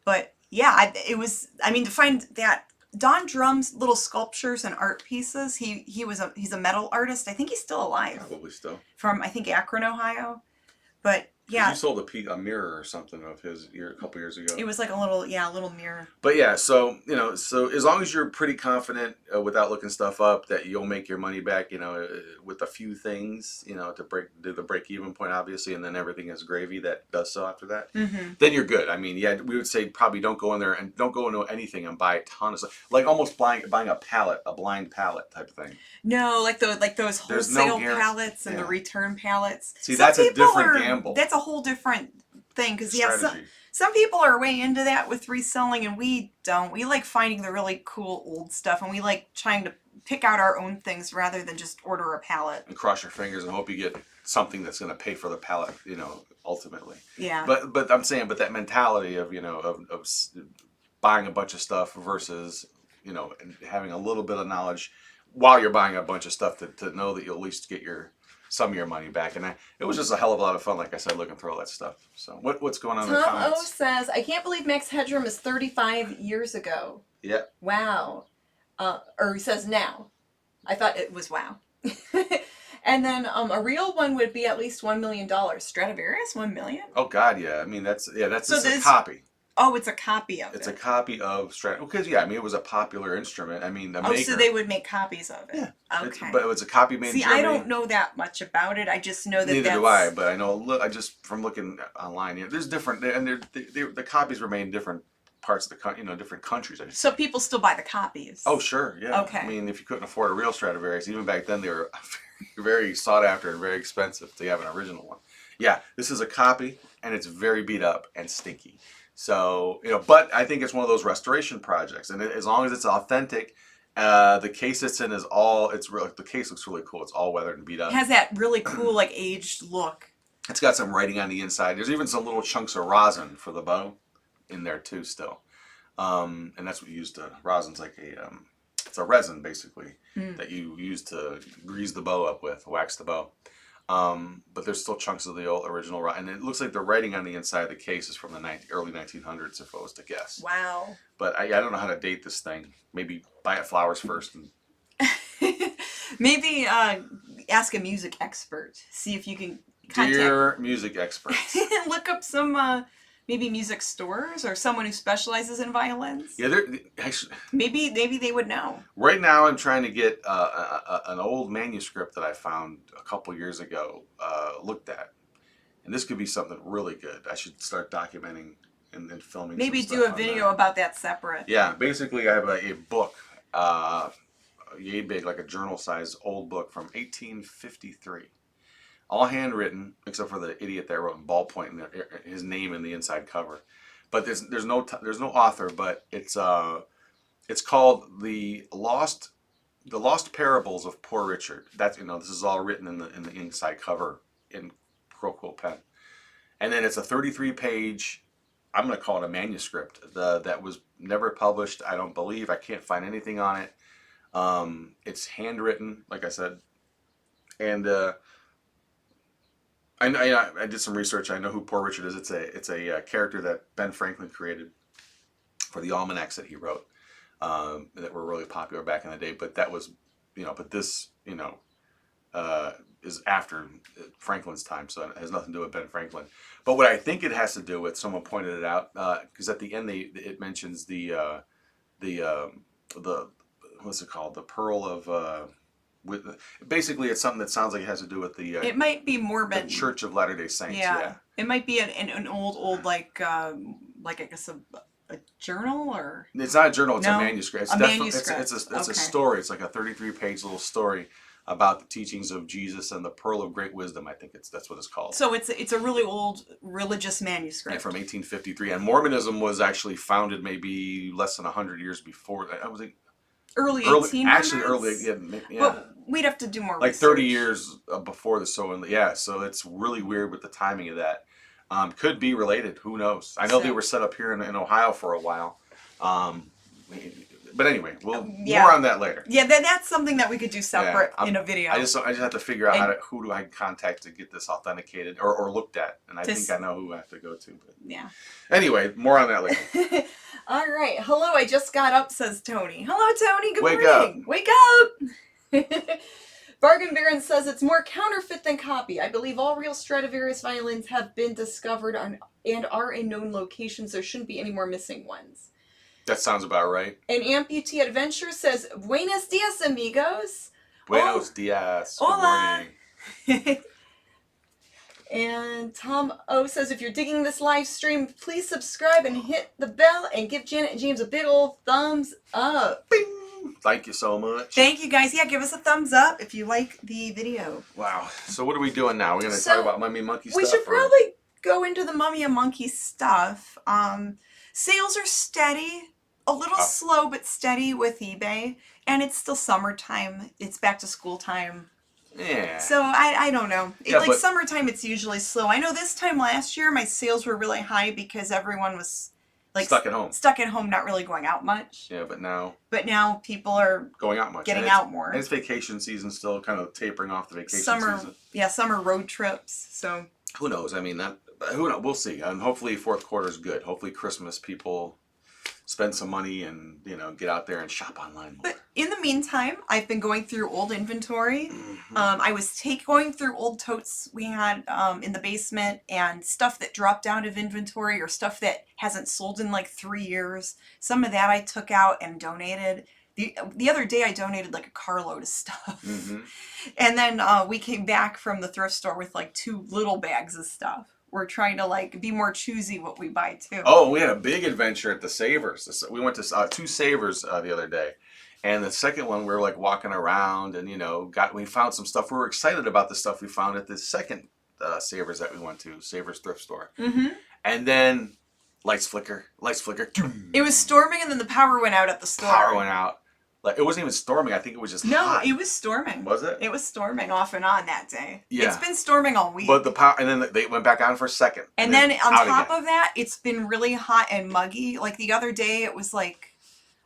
But yeah, to find that. Don Drum's little sculptures and art pieces. He's a metal artist. I think he's still alive. Probably still. From, I think, Akron, Ohio. But yeah. You sold a mirror or something of his a couple years ago. It was like a little mirror. But yeah, so as long as you're pretty confident without looking stuff up that you'll make your money back, with a few things, to do the break even point, obviously, and then everything is gravy that does sell after that, then you're good. I mean, yeah, we would say probably don't go in there and don't go into anything and buy a ton of stuff, like almost buying a blind pallet type of thing. No, like those wholesale pallets and the return pallets. See, that's a different gamble. That's a whole different thing, because some people are way into that with reselling, and we don't. We like finding the really cool old stuff, and we like trying to pick out our own things rather than just order a pallet and cross your fingers and hope you get something that's going to pay for the pallet, ultimately. Yeah. But I'm saying, that mentality of of buying a bunch of stuff versus and having a little bit of knowledge while you're buying a bunch of stuff to know that you'll at least get some of your money back. And it was just a hell of a lot of fun, like I said, looking through all that stuff. So what's going on in the comments? Tom O says, I can't believe Max Headroom is 35 years ago. Yeah. Wow. Or he says now. I thought it was wow. And then a real one would be at least $1 million. Stradivarius, $1 million? Oh God, yeah. I mean, that's a copy. Oh, it's a copy of it. It's a copy of Stradivarius. Because, yeah, I mean, it was a popular instrument. I mean, the maker. So they would make copies of it. Yeah. Okay. But it was a copy made in Germany. I don't know that much about it. I just know that Neither do I, but I know, just from looking online, there's different, and the copies were made in different parts of the country, different countries. So people still buy the copies? Oh, sure, yeah. Okay. I mean, if you couldn't afford a real Stradivarius, even back then, they were very sought after and very expensive to have an original one. Yeah, this is a copy, and it's very beat up and stinky. So, but I think it's one of those restoration projects, and as long as it's authentic, the case it's in is the case looks really cool. It's all weathered and beat up. It has that really cool, like, aged look. It's got some writing on the inside. There's even some little chunks of rosin for the bow in there too still. And that's what you use to, rosin's like it's a resin basically that you use to grease the bow up with, wax the bow. But there's still chunks of the old original, and it looks like the writing on the inside of the case is from the early 1900s, if I was to guess. Wow. But I don't know how to date this thing. Maybe buy it flowers first. And... Maybe ask a music expert. See if you can contact... Dear music experts. Look up some maybe music stores or someone who specializes in violins. Yeah, actually... Maybe they would know. Right now I'm trying to get an old manuscript that I found a couple years ago looked at. And this could be something really good. I should start documenting and then filming. Maybe do a video about that separate. Yeah, basically I have a book, yay big, like a journal-sized old book from 1853. All handwritten, except for the idiot that wrote in ballpoint his name in the inside cover. But there's no author, but it's called the Lost Parables of Poor Richard. That's this is all written in the inside cover in Croquot pen, and then it's a 33-page. I'm going to call it a manuscript that was never published. I don't believe. I can't find anything on it. It's handwritten, like I said, and I did some research. I know who Poor Richard is. It's a character that Ben Franklin created for the almanacs that he wrote that were really popular back in the day. But that was, but this, is after Franklin's time, so it has nothing to do with Ben Franklin. But what I think it has to do with, someone pointed it out, because at the end it mentions the what's it called? The pearl of basically it's something that sounds like it has to do with the it might be Mormon. The Church of Latter-day Saints. Yeah. It might be an old like I guess a journal, or it's not a journal. It's a manuscript. It's manuscript. It's a story. It's like a 33-page little story about the teachings of Jesus and the pearl of great wisdom. I think that's what it's called. So it's a really old religious manuscript. Yeah, from 1853, and Mormonism was actually founded maybe less than 100 years before. I was like early 1800s. Actually, early. Yeah. But we'd have to do more. Like research. 30 years before the so it's really weird with the timing of that. Could be related. Who knows? I know they were set up here in Ohio for a while. But anyway, we'll more on that later. Yeah, that's something that we could do separate in a video. I just have to figure out who do I contact to get this authenticated or looked at, and I think I know who I have to go to. But yeah. Anyway, more on that later. All right. Hello, I just got up, says Tony. Hello, Tony. Good morning. Up. Wake up. Bargain Baron says it's more counterfeit than copy. I believe all real Stradivarius violins have been discovered and are in known locations. There shouldn't be any more missing ones. That sounds about right. And Amputee Adventure says, Buenos dias, amigos. Buenos dias. Hola. Good morning. And Tom O says, if you're digging this live stream, please subscribe and hit the bell and give Janet and James a big old thumbs up. Bing. Thank you so much. Thank you, guys. Yeah, give us a thumbs up if you like the video. Wow. So what are we doing now? We're going to talk about Mummy Monkey stuff? We should probably go into the Mummy and Monkey stuff. Sales are steady. A little slow but steady with eBay. And it's still summertime. It's back to school time. Yeah. So I don't know. Summertime, it's usually slow. I know this time last year, my sales were really high because everyone was stuck at home. Stuck at home, not really going out much. Yeah, but now people are going out much. Getting out more. And it's vacation season still, kind of tapering off the vacation season. Yeah, summer road trips. So who knows? I mean, who knows? We'll see. And hopefully fourth quarter is good. Hopefully Christmas people spend some money and get out there and shop online more. But in the meantime, I've been going through old inventory. Mm-hmm. I was going through old totes we had in the basement and stuff that dropped out of inventory or stuff that hasn't sold in like 3 years. Some of that I took out and donated. The other day I donated like a carload of stuff. Mm-hmm. And then we came back from the thrift store with like 2 little bags of stuff. We're trying to be more choosy what we buy too. Oh, we had a big adventure at the Savers. We went to 2 Savers the other day, and the second one we were walking around and we found some stuff. We were excited about the stuff we found at the second Savers that we went to, Savers thrift store. Mm-hmm. And then Lights flicker. It was storming and then the power went out at the store. Power went out. Like, it wasn't even storming. I think it was just hot. No, it was storming. Was it? It was storming off and on that day. Yeah. It's been storming all week. But the power, and then they went back on for a second. And then on top of that, it's been really hot and muggy. Like the other day, it was like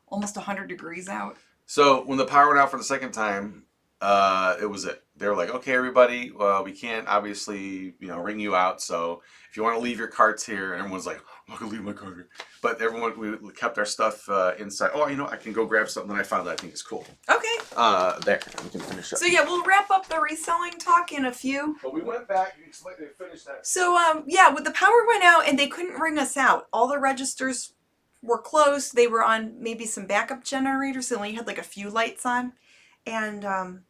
almost 100 degrees out. So when the power went out for the second time, it was it. They were like, okay, everybody, well, we can't obviously, ring you out. So if you want to leave your carts here, and everyone's like, I'm not going to leave my cart here. But we kept our stuff inside. Oh, I can go grab something that I found that I think is cool. Okay. There, we can finish up. So yeah, we'll wrap up the reselling talk in a few. But we went back, you finished that. So when the power went out and they couldn't ring us out, all the registers were closed. They were on maybe some backup generators. They only had like a few lights on. And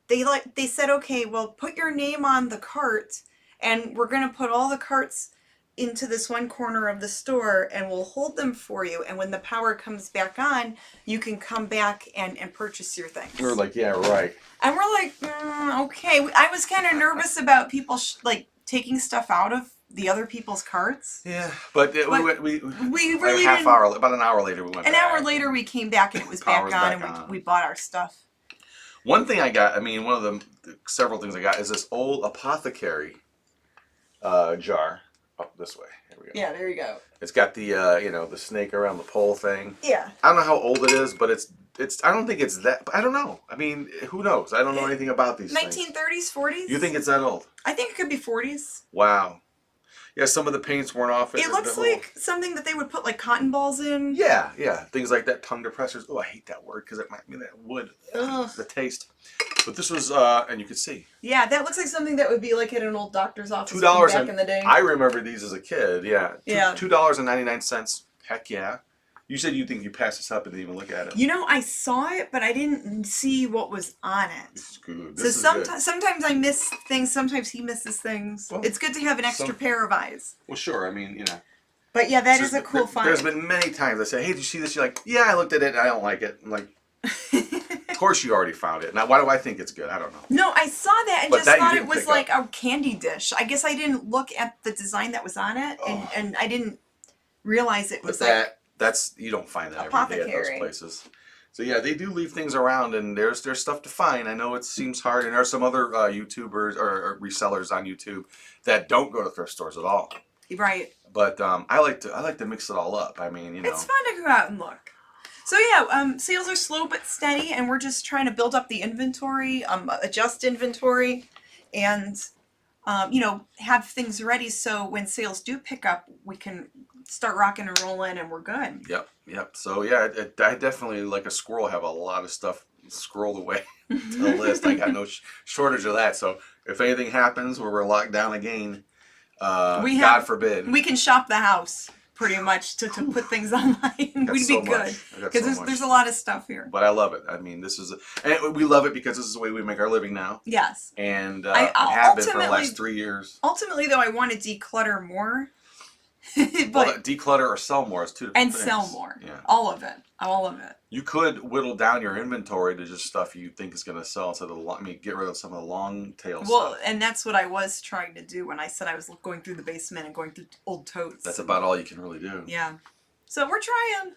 they said, okay, well, put your name on the cart, and we're going to put all the carts into this one corner of the store, and we'll hold them for you. And when the power comes back on, you can come back and purchase your things. We were like, yeah, right. And we're like, okay. I was kind of nervous about people taking stuff out of the other people's carts. Yeah, but we really didn't. About an hour later, we went. An hour later, we came back and it was back on, and we bought our stuff. One thing I got, one of the several things I got is this old apothecary jar. Up this way. Here we go. Yeah, there you go. It's got the the snake around the pole thing. Yeah. I don't know how old it is, but it's. I don't think it's that. I don't know. I mean, who knows? I don't know anything about these 1930s, 40s. You think it's that old? I think it could be 40s. Wow. Yeah, some of the paint's worn off. It looks like something that they would put like cotton balls in. Yeah, things like that. Tongue depressors. Oh, I hate that word because it might mean that wood. Ugh. The taste. But this was, and you could see. Yeah, that looks like something that would be like at an old doctor's office $2 back in the day. I remember these as a kid. Yeah. Yeah. $2.99. Heck yeah. You said you think you passed this up and didn't even look at it. I saw it, but I didn't see what was on it. This is good. So sometimes I miss things. Sometimes he misses things. Well, it's good to have an extra pair of eyes. Well, sure. I mean, But yeah, that is a cool find. There's been many times I say, hey, did you see this? You're like, yeah, I looked at it and I don't like it. I'm like, of course you already found it. Now, why do I think it's good? I don't know. No, I saw that and just thought it was like a candy dish. I guess I didn't look at the design that was on it, and I didn't realize it was you don't find that every day at those places. So yeah, they do leave things around, and there's stuff to find. I know it seems hard, and there are some other YouTubers or resellers on YouTube that don't go to thrift stores at all. Right. But I like to mix it all up. I mean, it's fun to go out and look. So yeah, sales are slow but steady, and we're just trying to build up the inventory, adjust inventory, and have things ready so when sales do pick up, we can start rocking and rolling, and we're good. Yep. So yeah, I definitely, like a squirrel, have a lot of stuff scrolled away to the list. I got no shortage of that. So if anything happens where we're locked down again, God forbid, we can shop the house pretty much to put things online. We'd be good because there's a lot of stuff here. But I love it. I mean, and we love it because this is the way we make our living now. Yes. And I have been for the last 3 years. Ultimately, though, I want to declutter more. But declutter or sell more is two different things. And sell more. Yeah. All of it. You could whittle down your inventory to just stuff you think is going to sell instead of get rid of some of the long tail stuff. Well, and that's what I was trying to do when I said I was going through the basement and going through old totes. That's about all you can really do. Yeah. So we're trying.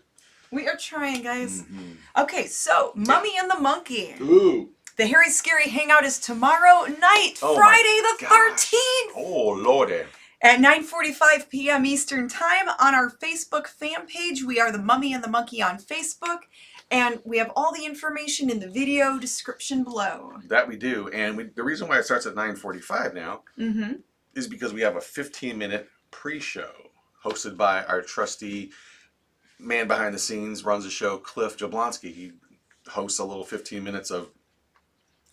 We are trying, guys. Mm-hmm. Okay, so Mummy and the Monkey. Ooh. The Hairy Scary Hangout is tomorrow night, Friday the 13th. Oh, Lordy. At 9:45 p.m. Eastern Time on our Facebook fan page. We are the Mummy and the Monkey on Facebook, and we have all the information in the video description below. That we do, and the reason why it starts at 9:45 now is because we have a 15-minute pre-show hosted by our trusty man behind the scenes, runs the show, Cliff Jablonski. He hosts a little 15 minutes of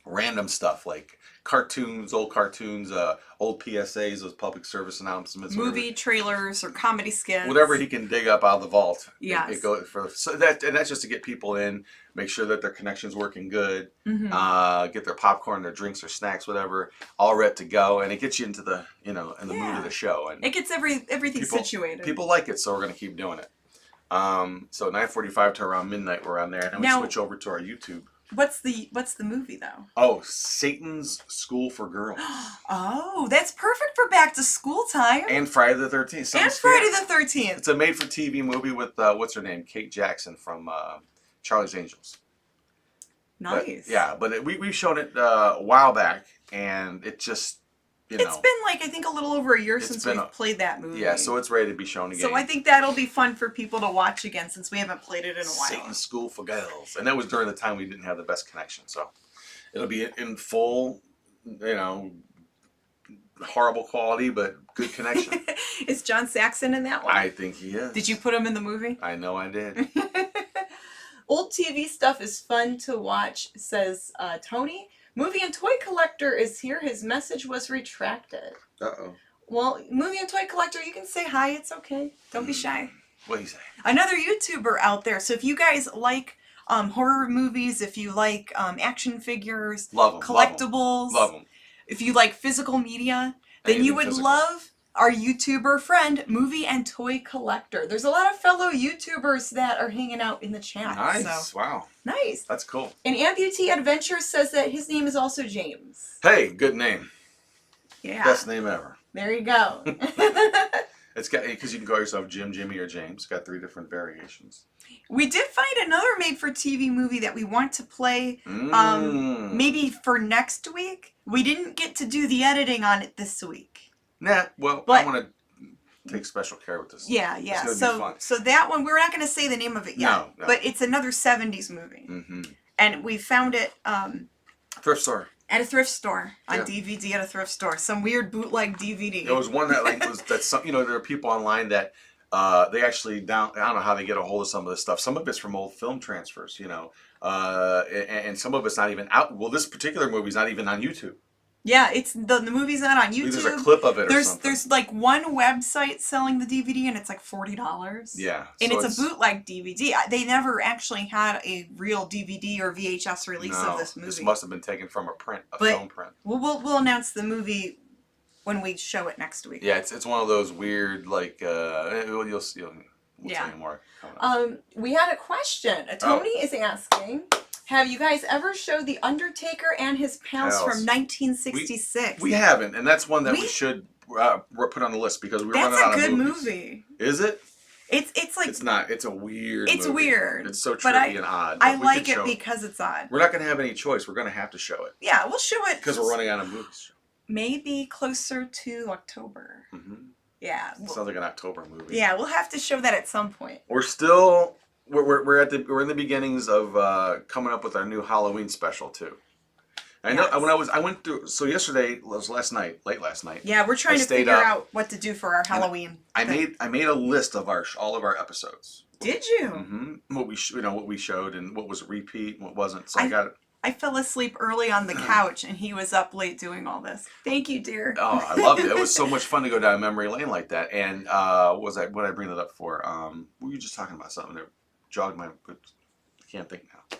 random stuff like cartoons, old PSAs, those public service announcements, movie trailers or comedy skits, whatever he can dig up out of the vault. Yes. That's just to get people in, make sure that their connection's working good, get their popcorn, their drinks, their snacks, whatever, all ready to go, and it gets you into the mood of the show, and it gets everything situated. People like it, so we're gonna keep doing it. So 9:45 to around midnight, we're on there, and then we switch over to our YouTube. What's the movie though? Oh, Satan's School for Girls. Oh, that's perfect for back to school time. And Friday the 13th. And Friday the 13th. It's a made-for-TV movie with, what's her name? Kate Jackson from Charlie's Angels. Nice. But we've shown it a while back, and it just, you know. It's been like, I think, a little over a year since we've played that movie. Yeah, so it's ready to be shown again. So I think that'll be fun for people to watch again since we haven't played it in a while. Satan's School for Girls. And that was during the time we didn't have the best connection, so it'll be in full, you know, horrible quality, but good connection. Is John Saxon in that one? I think he is. Did you put him in the movie? I know I did. Old TV stuff is fun to watch, says Tony. Movie and Toy Collector is here. His message was retracted. Uh-oh. Well, Movie and Toy Collector, you can say hi. It's okay. Don't be shy. What do you say? Another YouTuber out there. So if you guys like horror movies, if you like action figures, love 'em, collectibles, love them. If you like physical media, then you would love our YouTuber friend, Movie and Toy Collector. There's a lot of fellow YouTubers that are hanging out in the chat. Nice. So. Wow. Nice. That's cool. And Amputee Adventures says that his name is also James. Hey, good name. Yeah. Best name ever. There you go. It's got, because you can call yourself Jim, Jimmy, or James. It's got 3 different variations. We did find another made-for-TV movie that we want to play maybe for next week. We didn't get to do the editing on it this week. Nah, well, I want to take special care with this. Yeah. It's gonna be fun. So that one, we're not going to say the name of it yet. No. But it's another 70s movie. Mm-hmm. And we found it Thrift store. at a thrift store, on DVD at a thrift store. Some weird bootleg DVD. There was one that some, you know, there are people online that they actually I don't know how they get a hold of some of this stuff. Some of it's from old film transfers, you know, and some of it's not even out. Well, this particular movie's not even on YouTube. Yeah, it's the movie's not on YouTube. There's a clip of it. There's like one website selling the DVD, and it's like $40. Yeah, and so it's a bootleg DVD. They never actually had a real DVD or VHS release of this movie. This must have been taken from a film print. We'll announce the movie when we show it next week. Yeah, it's one of those weird you'll see. We'll tell you more coming up. We had a question. Tony is asking. Have you guys ever showed The Undertaker and His Pals from 1966? We haven't, and that's one that we should put on the list because we're running out of movies. That's a good movie. Is it? It's like... It's not. It's a weird It's movie. Weird. It's so trippy and odd. I like it because it's odd. We're not going to have any choice. We're going to have to show it. Yeah, we'll show it. Because we're running out of movies. Maybe closer to October. Mm-hmm. Yeah. Sounds like an October movie. Yeah, we'll have to show that at some point. We're still... We're in the beginnings of coming up with our new Halloween special too. I know I went through. So yesterday was late last night. Yeah, we're trying to figure out what to do for our Halloween. I made a list of all of our episodes. Did you? Mm-hmm. What we showed and what was a repeat and what wasn't. So I got it. I fell asleep early on the couch, and he was up late doing all this. Thank you, dear. Oh, I loved it. It was so much fun to go down memory lane like that. And what did I bring that up for? Were you just talking about something that jogged my... I can't think now.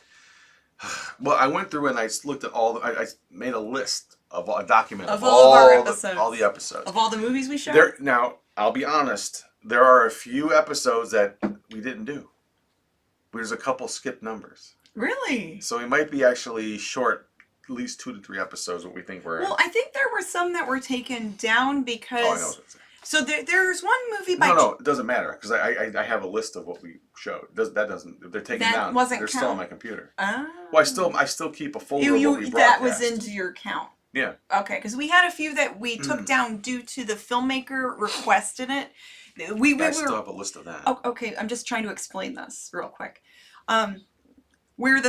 Well, I went through and I looked at I made a list of a document of all of our episodes. All the episodes. Of all the movies we showed? Now, I'll be honest. There are a few episodes that we didn't do. There's a couple skipped numbers. Really? So we might be actually short at least 2 to 3 episodes what we think we're in. Well, I think there were some that were taken down because... Oh, I know what it's saying. So there's one movie by... No, it doesn't matter because I have a list of what we showed. That doesn't... If they're taken down, they're still on my computer. Oh. Well, I still keep a folder of what we broadcast. That was into your count. Yeah. Okay, because we had a few that we took down due to the filmmaker requested it. I still have a list of that. Oh, okay, I'm just trying to explain this real quick. Where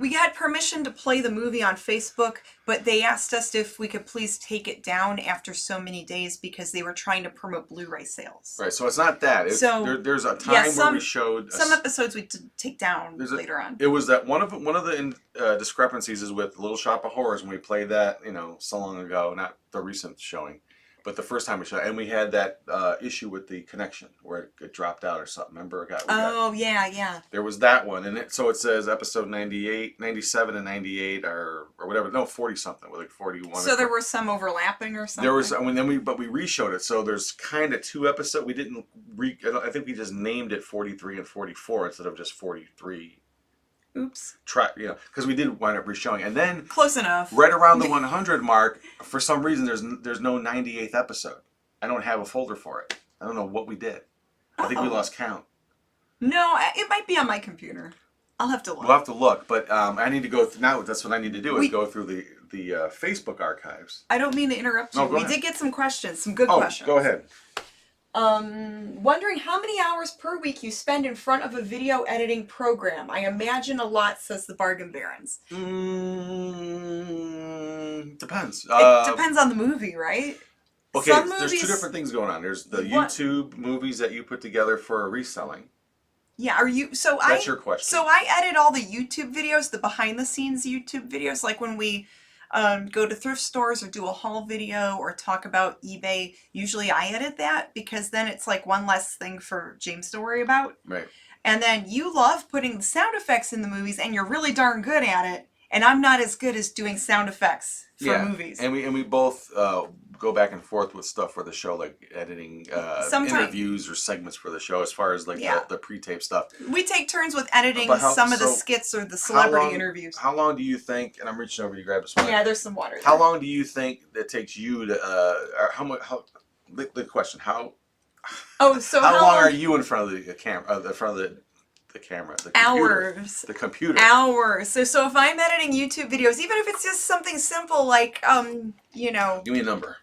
we had permission to play the movie on Facebook, but they asked us if we could please take it down after so many days because they were trying to promote Blu-ray sales. Right, so it's not that. There's a time where we showed... Some episodes we did take down later on. It was that one of the discrepancies is with Little Shop of Horrors when we played that, so long ago, not the recent showing. But the first time we showed, and we had that issue with the connection where it dropped out or something. Remember? Yeah. There was that one, and so it says episode 98, 97, and 98, or whatever. No, 40 something, with like 41. So there were some overlapping or something. There was, but we reshowed it. So there's kind of 2 episodes. We didn't I think we just named it 43 and 44 instead of just 43. Oops. Try, because we did wind up re-showing, and then Close enough. right around the 100 mark, for some reason, there's no 98th episode. I don't have a folder for it. I don't know what we did. I think we lost count. No, it might be on my computer. I'll have to look. We'll have to look, but I need to go now. That's what I need to do is go through the Facebook archives. I don't mean to interrupt you. No, go ahead. We did get some questions, some good questions. Go ahead. Wondering how many hours per week you spend in front of a video editing program. I imagine a lot, says the Bargain Barons. Depends. It depends on the movie, right? Okay, there's two different things going on. There's the YouTube movies that you put together for reselling. Yeah, That's your question. So I edit all the YouTube videos, the behind the scenes YouTube videos, like when we go to thrift stores or do a haul video or talk about eBay. Usually I edit that because then it's like one less thing for James to worry about. Right. And then you love putting the sound effects in the movies and you're really darn good at it. And I'm not as good as doing sound effects for movies. And we both go back and forth with stuff for the show, like editing interviews or segments for the show, as far as like the pre-tape stuff. We take turns with editing some of the skits or the celebrity interviews. How long do you think, and I'm reaching over to grab this one. Yeah, there's some water there. How long do you think it takes you to, the question, how long are you in front of the camera, the camera, the computer, hours, the computer, hours. So if I'm editing YouTube videos, even if it's just something simple like give me a number.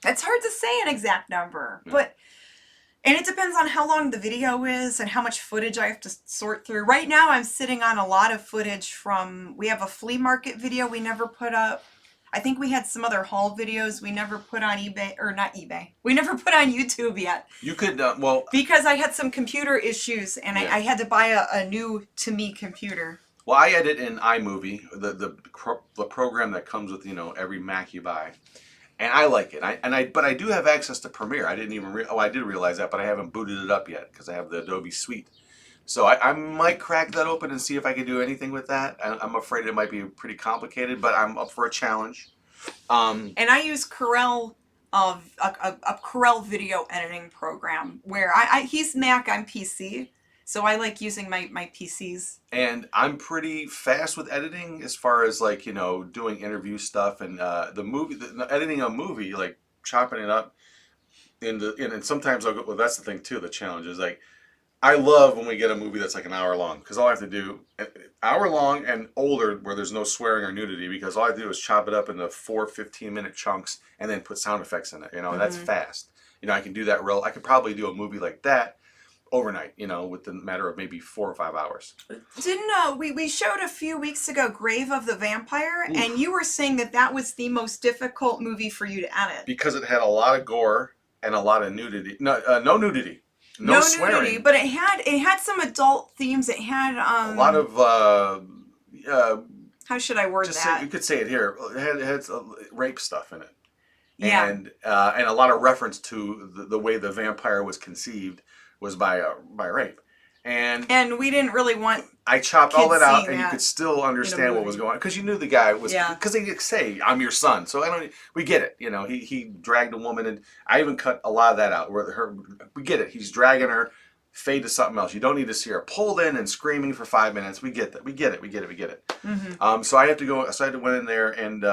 It's hard to say an exact number, and it depends on how long the video is and how much footage I have to sort through. Right now I'm sitting on a lot of footage we have a flea market video we never put up. I think we had some other haul videos we never put on eBay, or not eBay. We never put on YouTube yet. You could, because I had some computer issues and I had to buy a new, to me, computer. Well, I edit in iMovie, the program that comes with, every Mac you buy. And I like it. But I do have access to Premiere. I didn't even, I did realize that, but I haven't booted it up yet because I have the Adobe Suite. So I might crack that open and see if I can do anything with that. I'm afraid it might be pretty complicated, but I'm up for a challenge. And I use Corel, a Corel video editing program where he's Mac, I'm PC. So I like using my PCs. And I'm pretty fast with editing as far as like, doing interview stuff and editing a movie, like chopping it up. And sometimes I'll go, well, that's the thing too, the challenge is like, I love when we get a movie that's like an hour long because all I have to do, hour long and older where there's no swearing or nudity, because all I do is chop it up into 4 15-minute chunks and then put sound effects in it. That's fast. I can do that I could probably do a movie like that overnight, within a matter of maybe 4 or 5 hours. Didn't we showed a few weeks ago Grave of the Vampire, and you were saying that was the most difficult movie for you to edit because it had a lot of gore and a lot of nudity. No nudity. No swearing. Nudity, but it had some adult themes. It had a lot of how should I word that? You could say it here. It had rape stuff in it. Yeah. And a lot of reference to the way the vampire was conceived was by rape. And we didn't really want. I chopped all that out, and you could still understand what was going on because you knew the guy was. Yeah. Because they say, "I'm your son," so we get it. He dragged a woman, and I even cut a lot of that out. We get it. He's dragging her. Fade to something else. You don't need to see her pulled in and screaming for 5 minutes. We get that. We get it. Mm-hmm. So I had to go. So I had to went in there and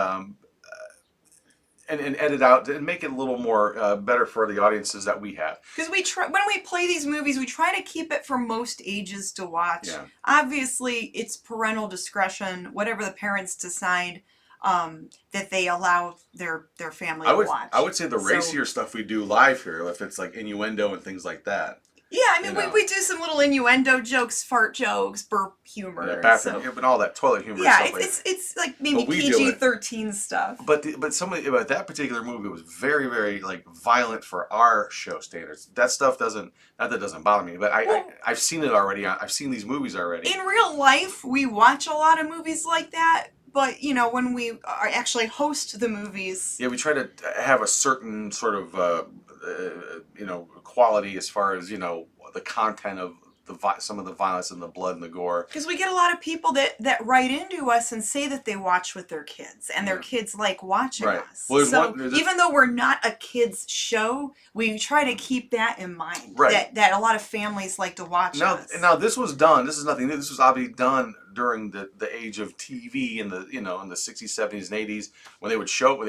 edit out and make it a little more better for the audiences that we have. Because when we play these movies, we try to keep it for most ages to watch. Yeah. Obviously, it's parental discretion, whatever the parents decide that they allow their family to watch. I would say the racier stuff we do live here, if it's like innuendo and things like that. Yeah, I mean, we do some little innuendo jokes, fart jokes, burp humor. Yeah, bathroom humor, and all that, toilet humor. Yeah, and stuff it's like maybe PG-13 stuff. But that particular movie was very, very like violent for our show standards. That stuff doesn't bother me. But I've seen it already. I've seen these movies already. In real life, we watch a lot of movies like that. But, when we actually host the movies... Yeah, we try to have a certain sort of, quality as far as, the content of some of the violence and the blood and the gore. Because we get a lot of people that write into us and say that they watch with their kids, and their kids like watching us. Well, so even though we're not a kids show, we try to keep that in mind. Right. That a lot of families like to watch us. Now this was done. This is nothing new. This was obviously done during the age of TV in the in the 60s, 70s, and 80s when they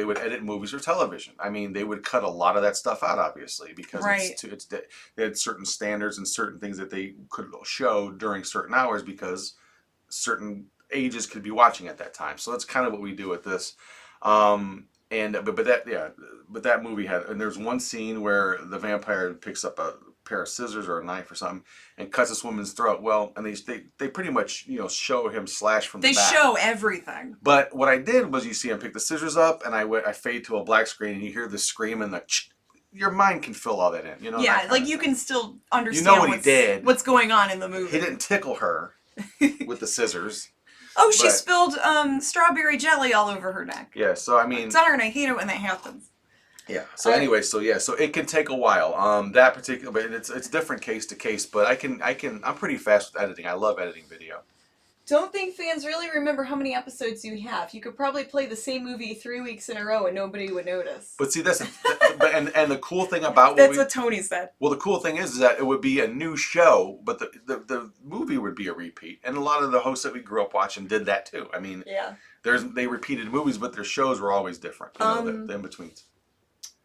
would edit movies for television. I mean, they would cut a lot of that stuff out, obviously, because they had certain standards and certain things that they could show during certain hours because certain ages could be watching at that time. So that's kind of what we do with this. But that movie had, and there's one scene where the vampire picks up a pair of scissors or a knife or something and cuts this woman's throat. Well, and they pretty much show him slash from the back. They show everything. But what I did was you see him pick the scissors up, and I fade to a black screen, and you hear the scream and the. Your mind can fill all that in, Yeah, like you can still understand what he did. What's going on in the movie. He didn't tickle her with the scissors. Oh, she spilled strawberry jelly all over her neck. Yeah, so I mean, it's on her, and I hate it when that happens. Yeah. So anyway, so it can take a while. That particular, but it's different case to case. But I'm pretty fast with editing. I love editing video. Don't think fans really remember how many episodes you have. You could probably play the same movie 3 weeks in a row and nobody would notice. But see, and the cool thing about what Tony said. Well, the cool thing is that it would be a new show, but the movie would be a repeat. And a lot of the hosts that we grew up watching did that too. I mean, they repeated movies, but their shows were always different. The in-betweens.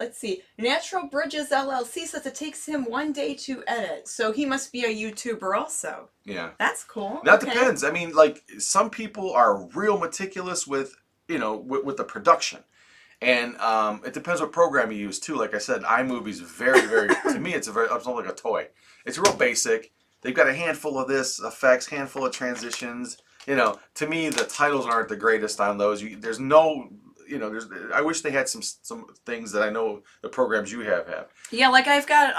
Let's see. Natural Bridges LLC says it takes him 1 day to edit. So he must be a YouTuber also. Yeah. That's cool. That depends. I mean, like, some people are real meticulous with, with the production. And it depends what program you use, too. Like I said, iMovie's very, very, to me, it's almost like a toy. It's real basic. They've got a handful of effects, handful of transitions. To me, the titles aren't the greatest on those. There's no... I wish they had some things that I know the programs you have. Yeah, like I've got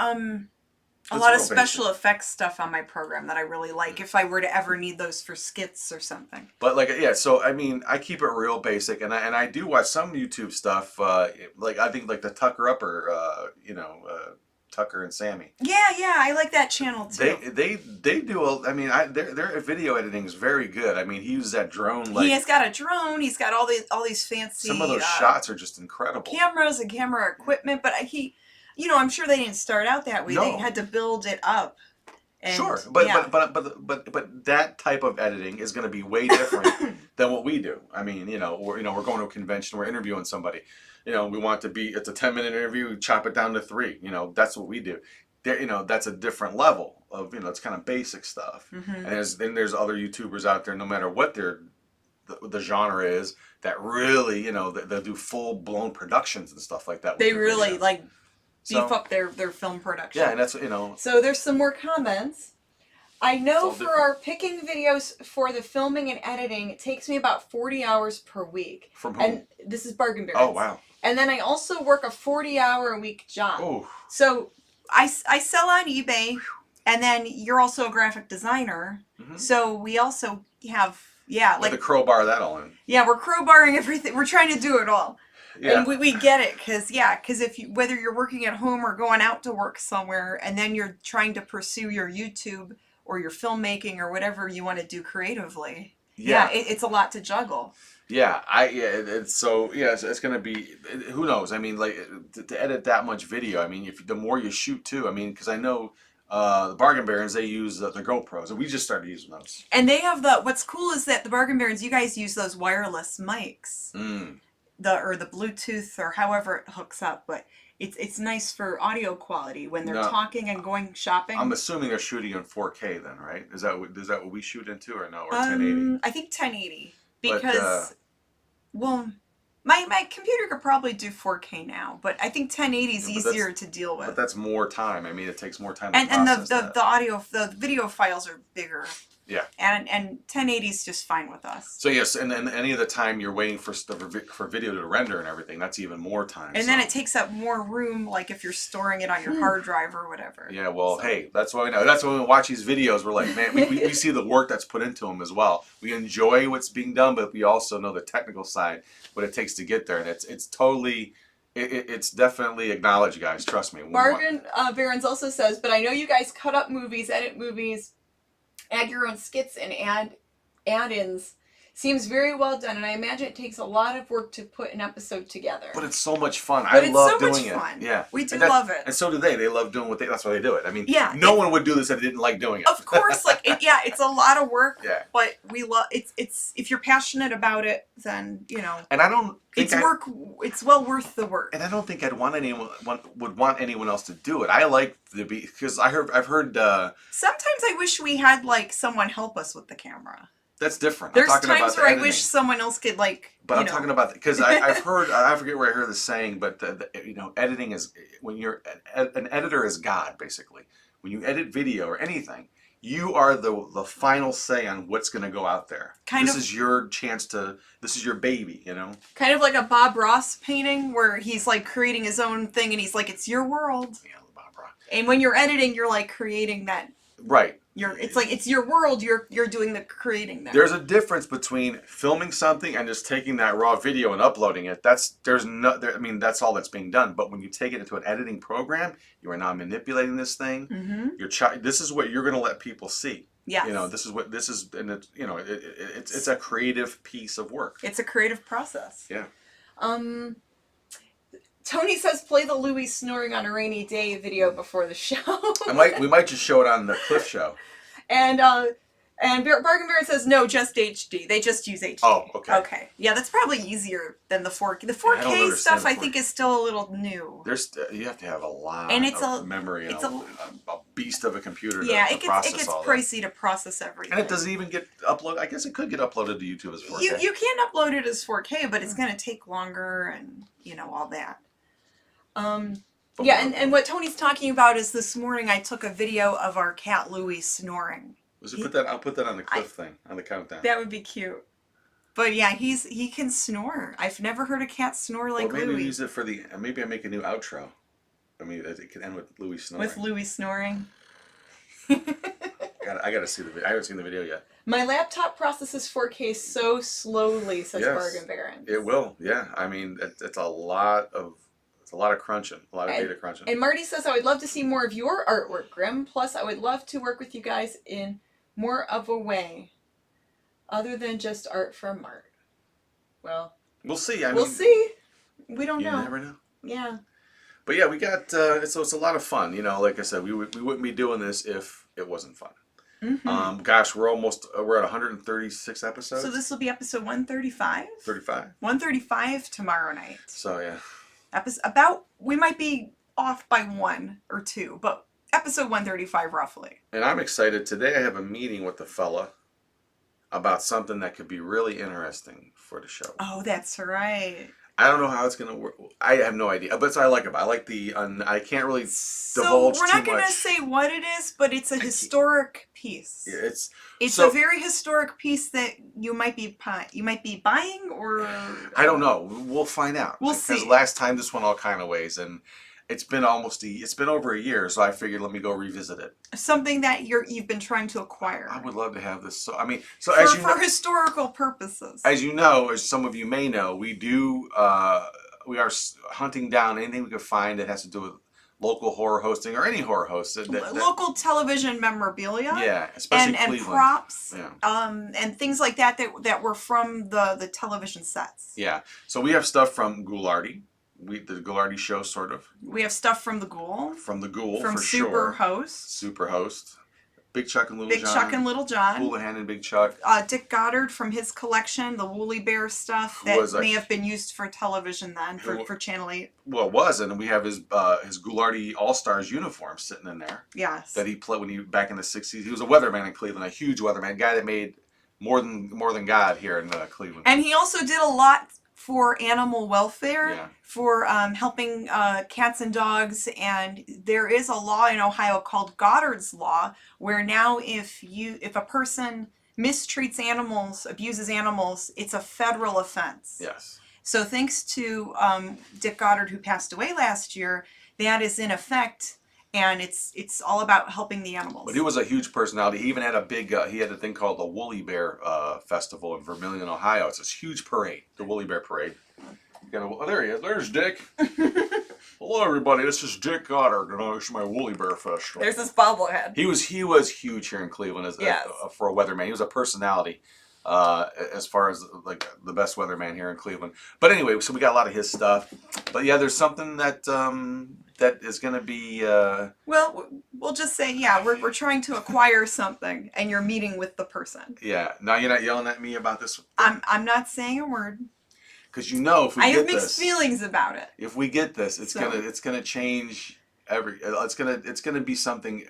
a lot of special effects stuff on my program that I really like if I were to ever need those for skits or something. But so I mean, I keep it real basic, and I do watch some YouTube stuff. Like I think like the Tucker Upper, Tucker and Sammy. Yeah, I like that channel too. They do. Their video editing is very good. I mean, he uses that drone. He has got a drone. He's got all these fancy. Some of those shots are just incredible. Cameras and camera equipment, but I'm sure they didn't start out that way. No. They had to build it up. And, sure, but that type of editing is going to be way different than what we do. I mean, we're going to a convention, we're interviewing somebody. We want it to be, it's a 10-minute interview, chop it down to 3. That's what we do. That's a different level of, it's kind of basic stuff. Mm-hmm. And there's other YouTubers out there, no matter what the genre is, that really, they'll do full-blown productions and stuff like that. They really, beef up their film production. Yeah, and that's, So there's some more comments. I know for our picking videos for the filming and editing, it takes me about 40 hours per week. From whom? And this is Bargain Barons. Oh, wow. And then I also work a 40-hour-a-week job. Oh. So I sell on eBay, and then you're also a graphic designer. Mm-hmm. So we also have, like the crowbar that all in. Yeah, we're crowbarring everything. We're trying to do it all. Yeah. And we get it, because whether you're working at home or going out to work somewhere, and then you're trying to pursue your YouTube or your filmmaking or whatever you want to do creatively. Yeah, it's a lot to juggle. Yeah, it's going to be, who knows? I mean, like, to edit that much video, I mean, the more you shoot too, I mean, because I know the Bargain Barons, they use the GoPros, and we just started using those. And they have what's cool is that the Bargain Barons, you guys use those wireless mics. Or the Bluetooth or however it hooks up, but it's nice for audio quality when they're talking and going shopping. I'm assuming they're shooting in 4K then, right? Is that what we shoot into, or no, or 1080? I think 1080 because my computer could probably do 4K now, but I think 1080 is easier to deal with. But that's more time. I mean, it takes more time. And the video files are bigger. Yeah. And 1080 is just fine with us. So yes, and then any of the time you're waiting for video to render and everything, that's even more time. And then it takes up more room, like if you're storing it on your hard drive or whatever. Yeah, well, hey, that's why we know. That's when we watch these videos, we're like, man, we see the work that's put into them as well. We enjoy what's being done, but we also know the technical side, what it takes to get there, and it's totally. It's definitely acknowledged, guys. Trust me. Bargain Barons also says, but I know you guys cut up movies, edit movies, add your own skits and add-ins seems very well done, and I imagine it takes a lot of work to put an episode together. But it's so much fun. But I it's love so doing much it. fun. Yeah, We do love it. And so do they. They love doing what they. That's why they do it. I mean, Yeah, no one would do this if they didn't like doing it. Of course, like it's a lot of work. Yeah. But we love it's if you're passionate about it, then you know. And I don't think it's work. It's well worth the work. And I don't think I'd want anyone would want anyone else to do it. I like to be because I've heard. Sometimes I wish we had like someone help us with the camera. That's different. There's I'm talking times about where I editing. wish someone else could like. But I'm talking about because I've heard I forget where I heard this saying, but editing is when you're an editor is God basically. When you edit video or anything, you are the final say on what's going to go out there. This is your chance to. This is your baby, you know. Kind of like a Bob Ross painting where he's like creating his own thing, and he's like, "It's your world." Yeah, Bob Ross. And when you're editing, you're like creating that. Right. It's like it's your world. You're doing the creating there. There's a difference between filming something and just taking that raw video and uploading it. I mean, that's all that's being done. But when you take it into an editing program, you are now manipulating this thing. Mm-hmm. This is what you're going to let people see. Yes. You know, this is, and it's a creative piece of work. It's a creative process. Yeah. Tony says play the Louis snoring on a rainy day video before the show. We might just show it on the Cliff Show. And Bargain Baron says no, just HD. They just use HD. Oh, okay. Okay. Yeah, that's probably easier than the 4K. The I don't 4K understand stuff the I 4K. think is still a little new. You have to have a lot And it's of a- memory and it's a beast of a computer Yeah, to it process gets all that. pricey to process everything. And it doesn't even get uploaded. I guess it could get uploaded to YouTube as 4K. You can upload it as 4K, but it's going to take longer and, all that. Yeah, and what Tony's talking about is this morning I took a video of our cat Louis snoring. I'll put that on the Cliff thing, on the countdown. That would be cute. But yeah, he can snore. I've never heard a cat snore like maybe Louis. use it for maybe I make a new outro. I mean, it can end with Louis snoring. With Louis snoring. I gotta see the video. I haven't seen the video yet. My laptop processes 4K so slowly, says Yes. Bargain Baron. It will, yeah. I mean, it's a lot of crunching, a lot of data crunching. And Marty says, I would love to see more of your artwork, Grimm. Plus, I would love to work with you guys in more of a way other than just art for Mart. Well, we'll see. We'll see. We don't know. You never know. Yeah. But yeah, we got, so it's a lot of fun. Like I said, we wouldn't be doing this if it wasn't fun. Mm-hmm. Gosh, we're at 136 episodes. So this will be episode 135? 35. 135 tomorrow night. So yeah. We might be off by 1 or 2, but episode 135 roughly. And I'm excited. Today I have a meeting with the fella about something that could be really interesting for the show. Oh, that's right. I don't know how it's going to work. I have no idea. But I like it. I like I can't really divulge too much. So we're not going to say what it is, but it's a historic piece. Yeah, it's a very historic piece that you might be buying or... I don't know. We'll find out. We'll see. Because last time this went all kind of ways, and it's been over a year, so I figured let me go revisit it. Something that you've been trying to acquire. I would love to have this. For historical purposes. As you know, as some of you may know, we are hunting down anything we could find that has to do with local horror hosting or any horror host. Local television memorabilia. Yeah, especially and Cleveland. Props. Yeah. And things like that were from the television sets. Yeah. So we have stuff from Ghoulardi. The Ghoulardi show, sort of. We have stuff from the Ghoul. From the Ghoul, from for Super sure. Super Host. Big Chuck and Little John. Big Chuck and Little John. Houlihan and Big Chuck. Dick Goddard from his collection, the Woolly Bear stuff that may have been used for television then, for Channel 8. Well, it was, and we have his Ghoulardi All-Stars uniform sitting in there. Yes. That he played back in the 60s. He was a weatherman in Cleveland, a huge weatherman, guy that made more than God here in Cleveland. And he also did a lot for animal welfare, yeah. for helping cats and dogs, and there is a law in Ohio called Goddard's Law, where now if a person mistreats animals, abuses animals, it's a federal offense. Yes. So thanks to Dick Goddard, who passed away last year, that is in effect. And it's all about helping the animals. But he was a huge personality. He even had he had a thing called the Woolly Bear Festival in Vermillion, Ohio. It's this huge parade, the Woolly Bear Parade. There he is. There's Dick. Hello, everybody. This is Dick Goddard, and it's my Woolly Bear Festival. There's this bobblehead. He was huge here in Cleveland as Yes. for a weatherman. He was a personality as far as like the best weatherman here in Cleveland. But anyway, so we got a lot of his stuff. But yeah, there's something that that is going to be. Well, we'll just say, yeah, we're trying to acquire something, and you're meeting with the person. Yeah. Now you're not yelling at me about this. I'm not saying a word. Because you know, if we I get have mixed this, feelings about it. if we get this, it's So- gonna change every. It's gonna be something.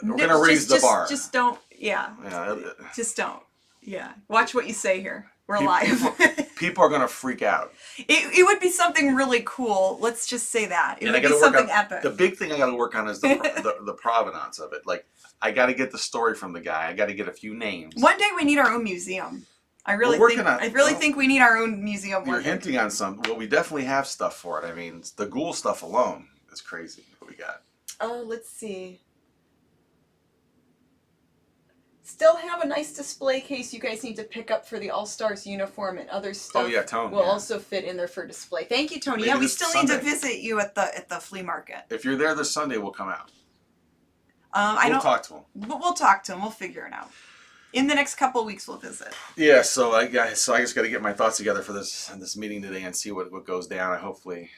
We're gonna raise the bar. Just don't. Yeah. Yeah. Just don't. Yeah. Watch what you say here. We're People- live. People are gonna freak out. It would be something really cool. Let's just say that. It And would I be gotta work something on epic. the big thing. I got to work on is the provenance of it. Like I got to get the story from the guy. I got to get a few names. One day we need our own museum. I really We're think. working on it. I really Well, think we need our own museum. You're one day. hinting on some. Well, we definitely have stuff for it. I mean, the ghoul stuff alone is crazy. What we got? Let's see. Still have a nice display case you guys need to pick up for the All-Stars uniform and other stuff. Oh yeah, Tone. will yeah. also fit in there for display. Thank you, Tony. Yeah, Maybe we this still need to Sunday. visit you at the flea market. If you're there this Sunday, we'll come out. I We'll don't. talk to him. We'll talk to him. We'll figure it out. In the next couple of weeks, we'll visit. Yeah, so I just got to get my thoughts together for this meeting today and see what goes down. I hopefully.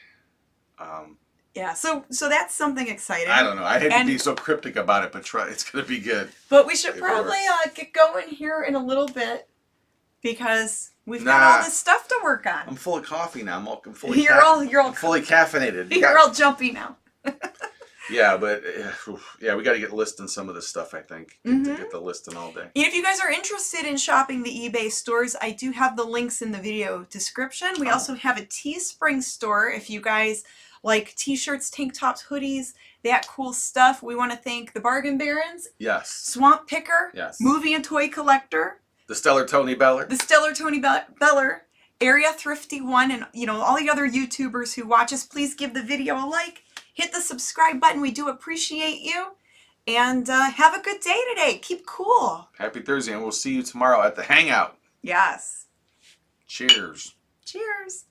Yeah. So that's something exciting. I don't know. I hate to And- be so cryptic about it, but it's gonna be good. But we should It probably works. Get going here in a little bit. because we've Nah. got all this stuff to work on. I'm full of coffee now. I'm fully. You're all I'm fully caffeinated. you're all jumpy now. Yeah, but yeah, we got to get listing some of this stuff. I think to Mhm. get the listing all day. And if you guys are interested in shopping the eBay stores, I do have the links in the video description. We Oh. also have a Teespring store if you guys like t-shirts, tank tops, hoodies, that cool stuff. We want to thank the Bargain Barons, Yes. Swamp Picker, Yes. Movie and Toy Collector, The Stellar Tony Beller. the Stellar Tony Beller, Area Thrifty One, and all the other YouTubers who watch us. Please give the video a like, hit the subscribe button. We do appreciate you, and have a good day today. Keep cool. Happy Thursday, and we'll see you tomorrow at the Hangout. Yes. Cheers. Cheers.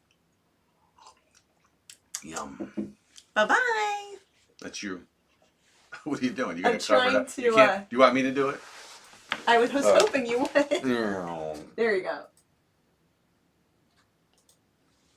Yum. Bye-bye. That's you. What are you doing? You I'm gonna cover it trying up? to, You can't. Do you want me to do it? I was hoping you would. No. There you go.